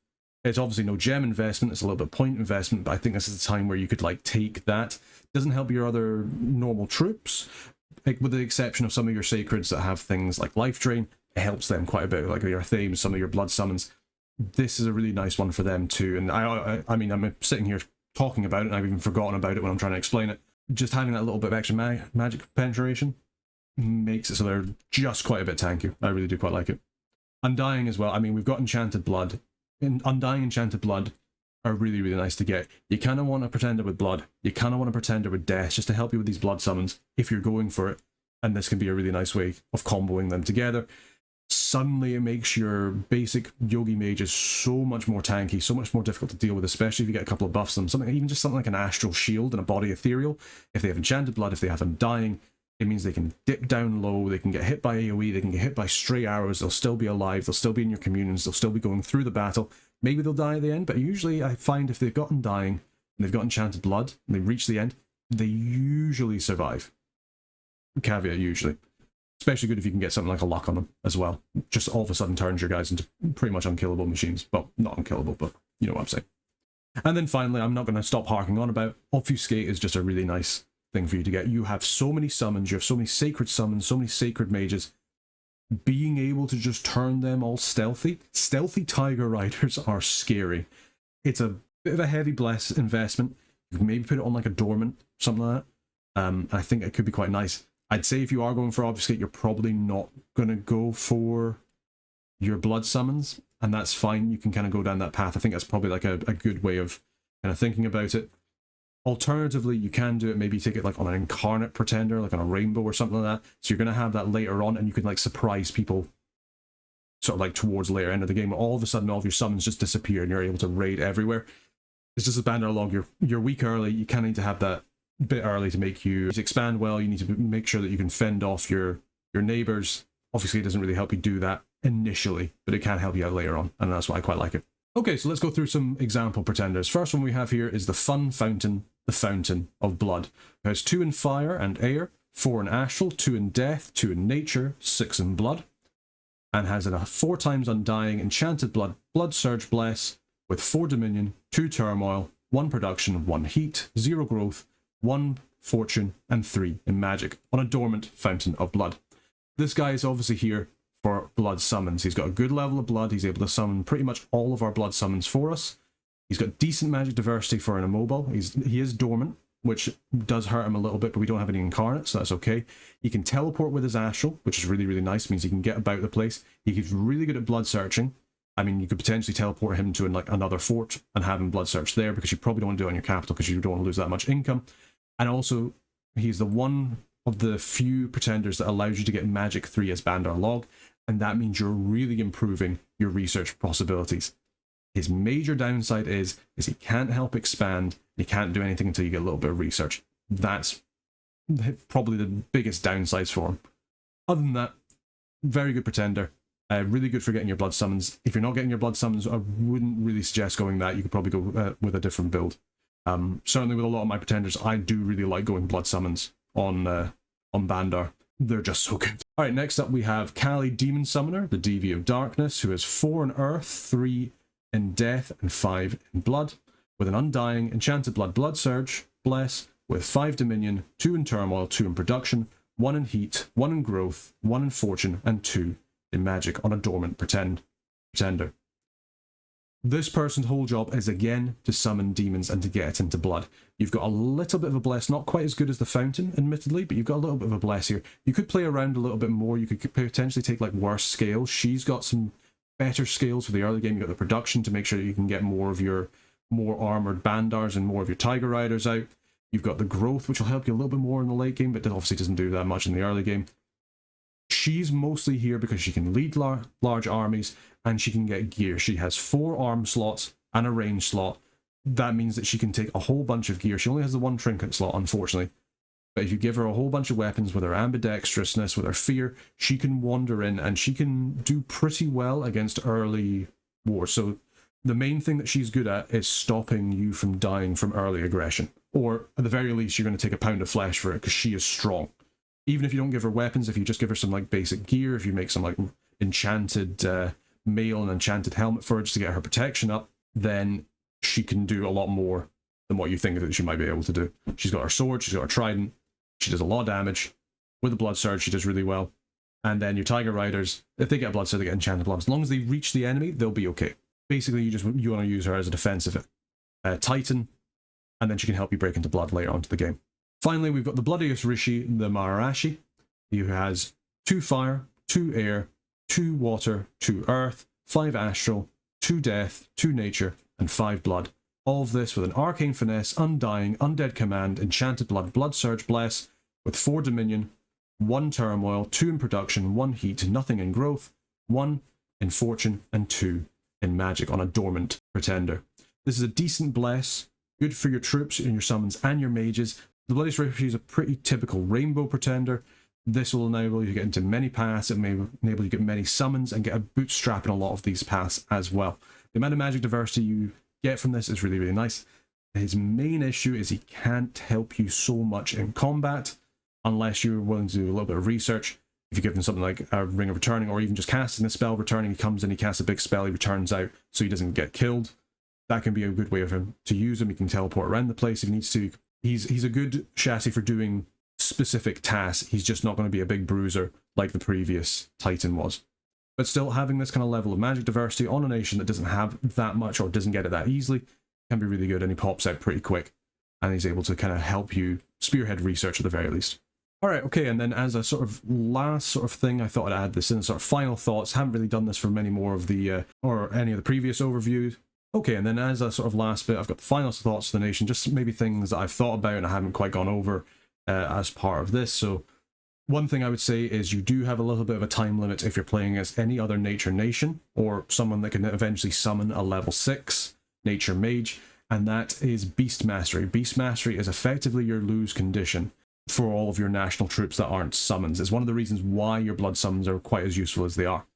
obviously no gem investment, it's a little bit point investment, but I think this is the time where you could like take that. Doesn't help your other normal troops, like with the exception of some of your sacreds that have things like Life Drain. It helps them quite a bit, like your Thames, some of your blood summons. This is a really nice one for them too. And I mean, I'm sitting here talking about it and I've even forgotten about it when I'm trying to explain it. Just having that little bit of extra magic penetration makes it so they're just quite a bit tanky. I really do quite like it. Undying as well. I mean, we've got Enchanted Blood. Undying Enchanted Blood are really, really nice to get. You kind of want a Pretender with Blood. You kind of want a Pretender with Death, just to help you with these blood summons if you're going for it. And this can be a really nice way of comboing them together. Suddenly it makes your basic Yogi mages so much more tanky, so much more difficult to deal with, especially if you get a couple of buffs on them. Even just something like an Astral Shield and a Body Ethereal. If they have Enchanted Blood, if they have Undying, it means they can dip down low, they can get hit by AoE, they can get hit by stray arrows, they'll still be alive, they'll still be in your communions, they'll still be going through the battle. Maybe they'll die at the end, but usually I find if they've got Undying and they've got Enchanted Blood and they reach the end, they usually survive. Caveat, usually. Especially good if you can get something like a luck on them as well. Just all of a sudden turns your guys into pretty much unkillable machines. Well, not unkillable, but you know what I'm saying. And then finally, I'm not going to stop harking on about, Obfuscate is just a really nice thing for you to get. You have so many summons, you have so many sacred summons, so many sacred mages. Being able to just turn them all stealthy. Stealthy Tiger Riders are scary. It's a bit of a heavy investment. You can maybe put it on like a dormant, something like that. I think it could be quite nice. I'd say if you are going for Obfuscate, you're probably not going to go for your blood summons, and that's fine. You can kind of go down that path. I think that's probably like a good way of kind of thinking about it. Alternatively, you can do it, maybe take it like on an Incarnate Pretender, like on a Rainbow or something like that. So you're going to have that later on, and you can like surprise people sort of like towards later end of the game. All of a sudden, all of your summons just disappear, and you're able to raid everywhere. It's just a Bandar Log. You're weak early. You kind of need to have that bit early to make you expand well. You need to make sure that you can fend off your neighbors. Obviously, it doesn't really help you do that initially, but it can help you out later on, and that's why I quite like it. Okay, so let's go through some example pretenders. First one we have here is the Fun Fountain, the Fountain of Blood. It has 2 in fire and air, 4 in astral, 2 in death, 2 in nature, 6 in blood, and has a 4 times undying, enchanted blood, blood surge bless, with 4 dominion, 2 turmoil, 1 production, 1 heat, 0 growth, 1 fortune, and 3 in magic, on a dormant fountain of blood. This guy is obviously here for blood summons. He's got a good level of blood. He's able to summon pretty much all of our blood summons for us. He's got decent magic diversity for an immobile. He is dormant, which does hurt him a little bit, but we don't have any incarnate, so that's okay. He can teleport with his astral, which is really, really nice. It means he can get about the place. He's really good at blood searching. I mean, you could potentially teleport him to like another fort and have him blood search there, because you probably don't want to do it on your capital because you don't want to lose that much income. And also, he's the one of the few pretenders that allows you to get Magic 3 as Bandar Log, and that means you're really improving your research possibilities. His major downside is he can't help expand. He can't do anything until you get a little bit of research. That's probably the biggest downsides for him. Other than that, very good pretender. Really good for getting your blood summons. If you're not getting your blood summons, I wouldn't really suggest going that. You could probably go with a different build. Certainly with a lot of my pretenders, I do really like going blood summons on Bandar. They're just so good. Alright, next up we have Kali Demon Summoner, the Devi of Darkness, who has 4 in Earth, 3 in Death, and 5 in Blood, with an Undying, Enchanted Blood, Blood Surge, Bless, with 5 Dominion, 2 in Turmoil, 2 in Production, 1 in Heat, 1 in Growth, 1 in Fortune, and 2 in Magic, on a dormant pretender. This person's whole job is again to summon demons and to get into blood. You've got a little bit of a bless, not quite as good as the fountain, admittedly, but you've got a little bit of a bless here. You could play around a little bit more. You could potentially take like worse scales. She's got some better scales for the early game. You've got the production to make sure that you can get more of your more armored bandars and more of your tiger riders out. You've got the growth, which will help you a little bit more in the late game, but it obviously doesn't do that much in the early game. She's mostly here because she can lead large armies and she can get gear. She has 4 arm slots and a range slot. That means that she can take a whole bunch of gear. She only has the 1 trinket slot, unfortunately. But if you give her a whole bunch of weapons with her ambidextrousness, with her fear, she can wander in and she can do pretty well against early wars. So the main thing that she's good at is stopping you from dying from early aggression. Or at the very least, you're going to take a pound of flesh for it because she is strong. Even if you don't give her weapons, if you just give her some like basic gear, if you make some like enchanted mail and enchanted helmet for her just to get her protection up, then she can do a lot more than what you think that she might be able to do. She's got her sword, she's got her trident, she does a lot of damage. With the blood surge, she does really well. And then your tiger riders, if they get blood surge, they get enchanted blood. As long as they reach the enemy, they'll be okay. Basically, you want to use her as a defensive titan, and then she can help you break into blood later on to the game. Finally, we've got the Bloodiest Rishi, the Maharashi, who has 2 fire, 2 air, 2 water, 2 earth, 5 astral, 2 death, 2 nature, and 5 blood. All of this with an arcane finesse, undying, undead command, enchanted blood, blood surge bless, with 4 dominion, 1 turmoil, 2 in production, 1 heat, nothing in growth, 1 in fortune, and 2 in magic, on a dormant pretender. This is a decent bless, good for your troops and your summons and your mages. The Bloodiest Rishi is a pretty typical rainbow pretender. This will enable you to get into many paths. It may enable you to get many summons and get a bootstrap in a lot of these paths as well. The amount of magic diversity you get from this is really, really nice. His main issue is he can't help you so much in combat unless you're willing to do a little bit of research. If you give him something like a Ring of Returning, or even just casting a spell, returning, he comes in, he casts a big spell, he returns out so he doesn't get killed. That can be a good way of him to use him. He can teleport around the place if he needs to. He's a good chassis for doing specific tasks. He's just not going to be a big bruiser like the previous Titan was. But still, having this kind of level of magic diversity on a nation that doesn't have that much or doesn't get it that easily can be really good, and he pops out pretty quick. And he's able to kind of help you spearhead research at the very least. Alright, okay, and then as a sort of last sort of thing, I thought I'd add this in, sort of final thoughts. Haven't really done this for many more of the, or any of the previous overviews. Okay, and then as a sort of last bit, I've got the final thoughts of the nation, just maybe things that I've thought about and I haven't quite gone over as part of this. So one thing I would say is you do have a little bit of a time limit if you're playing as any other nature nation, or someone that can eventually summon a level 6 nature mage, and that is Beast Mastery. Beast Mastery is effectively your lose condition for all of your national troops that aren't summons. It's one of the reasons why your blood summons are quite as useful as they are,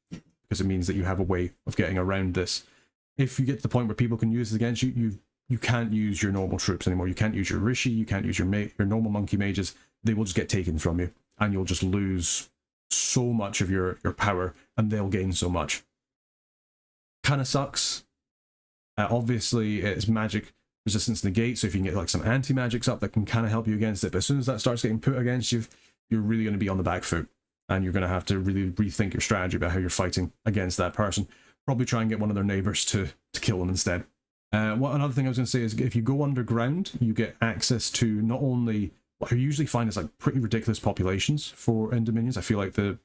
because it means that you have a way of getting around this. If you get to the point where people can use it against you, you can't use your normal troops anymore. You can't use your Rishi, you can't use your normal monkey mages. They will just get taken from you, and you'll just lose so much of your power, and they'll gain so much. Kind of sucks. Obviously, it's magic resistance negate, so if you can get like some anti-magics up that can kind of help you against it, but as soon as that starts getting put against you, you're really going to be on the back foot, and you're going to have to really rethink your strategy about how you're fighting against that person. Probably try and get one of their neighbors to kill them instead. Another thing I was going to say is if you go underground, you get access to not only what I usually find is like pretty ridiculous populations for end dominions. I feel like the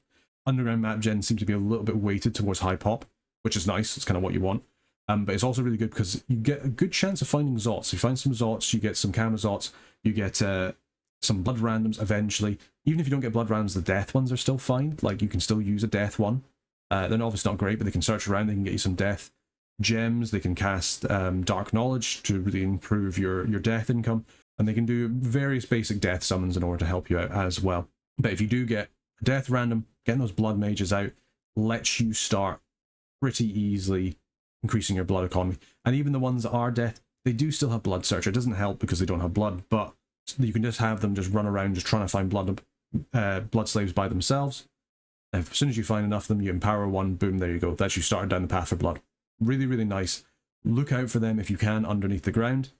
underground map gen seems to be a little bit weighted towards high pop, which is nice. It's kind of what you want. But it's also really good because you get a good chance of finding Zots. You find some Zots, you get some Kama Zots, you get some blood randoms eventually. Even if you don't get blood randoms, the death ones are still fine. Like, you can still use a death one. They're obviously not great, but they can search around, they can get you some death gems, they can cast dark knowledge to really improve your death income, and they can do various basic death summons in order to help you out as well. But if you do get a death random, getting those blood mages out lets you start pretty easily increasing your blood economy. And even the ones that are death, they do still have blood search. It doesn't help because they don't have blood, but you can just have them just run around just trying to find blood slaves by themselves. And as soon as you find enough of them, you empower one, boom, there you go. That's you started down the path for blood. Really, really nice. Look out for them if you can underneath the ground.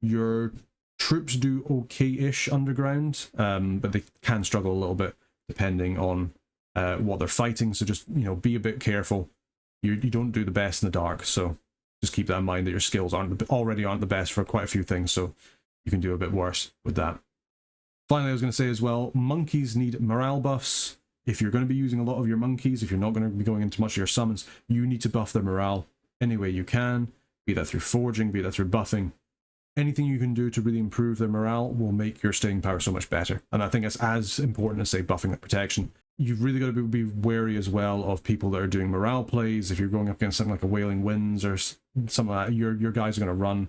Your troops do okay-ish underground, but they can struggle a little bit depending on what they're fighting. So just, be a bit careful. You don't do the best in the dark, so just keep that in mind that your skills already aren't the best for quite a few things, so you can do a bit worse with that. Finally, I was going to say as well, monkeys need morale buffs. If you're going to be using a lot of your monkeys, if you're not going to be going into much of your summons, you need to buff their morale any way you can, be that through forging, be that through buffing. Anything you can do to really improve their morale will make your staying power so much better. And I think it's as important as, say, buffing that protection. You've really got to be wary as well of people that are doing morale plays. If you're going up against something like a Wailing Winds or something like that, your guys are going to run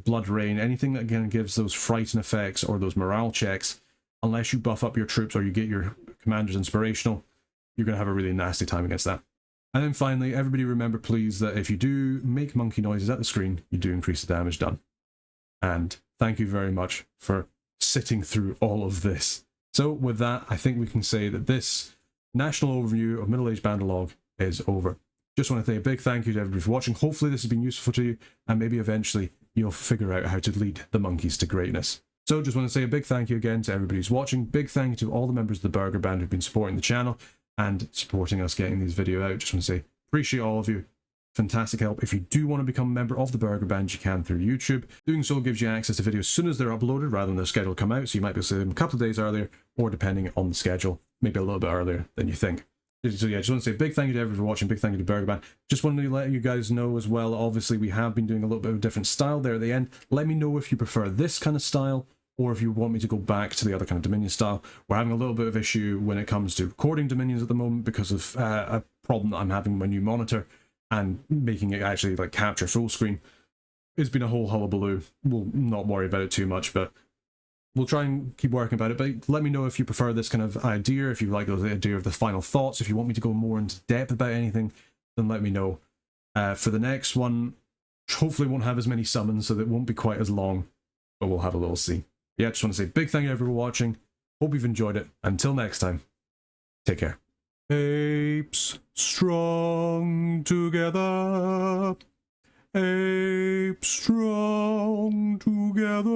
Blood Rain, anything that again gives those frighten effects or those morale checks. Unless you buff up your troops or you get your commanders inspirational, you're going to have a really nasty time against that. And then finally, everybody remember please that if you do make monkey noises at the screen, you do increase the damage done. And thank you very much for sitting through all of this. So with that, I think we can say that this national overview of Middle Age Bandar Log is over. Just want to say a big thank you to everybody for watching. Hopefully this has been useful to you, and maybe eventually you'll figure out how to lead the monkeys to greatness. So just want to say a big thank you again to everybody who's watching. Big thank you to all the members of the Burger Band who've been supporting the channel and supporting us getting these videos out. Just want to say, appreciate all of you. Fantastic help. If you do want to become a member of the Burger Band, you can through YouTube. Doing so gives you access to videos as soon as they're uploaded rather than their schedule come out, so you might be able to see them a couple of days earlier, or depending on the schedule, maybe a little bit earlier than you think. So yeah, just want to say a big thank you to everyone for watching, big thank you to Burger Band. Just wanted to let you guys know as well, obviously we have been doing a little bit of a different style there at the end. Let me know if you prefer this kind of style, or if you want me to go back to the other kind of Dominion style. We're having a little bit of issue when it comes to recording Dominions at the moment because of a problem that I'm having with my new monitor, and making it actually like capture full screen. It's been a whole hullabaloo. We'll not worry about it too much, but we'll try and keep working about it. But let me know if you prefer this kind of idea, if you like the idea of the final thoughts, if you want me to go more into depth about anything, then let me know. For the next one, hopefully won't have as many summons, so that it won't be quite as long, but we'll have a little see. Yeah, just want to say big thank you to everyone for watching. Hope you've enjoyed it. Until next time, take care. Apes strong together. Apes strong together.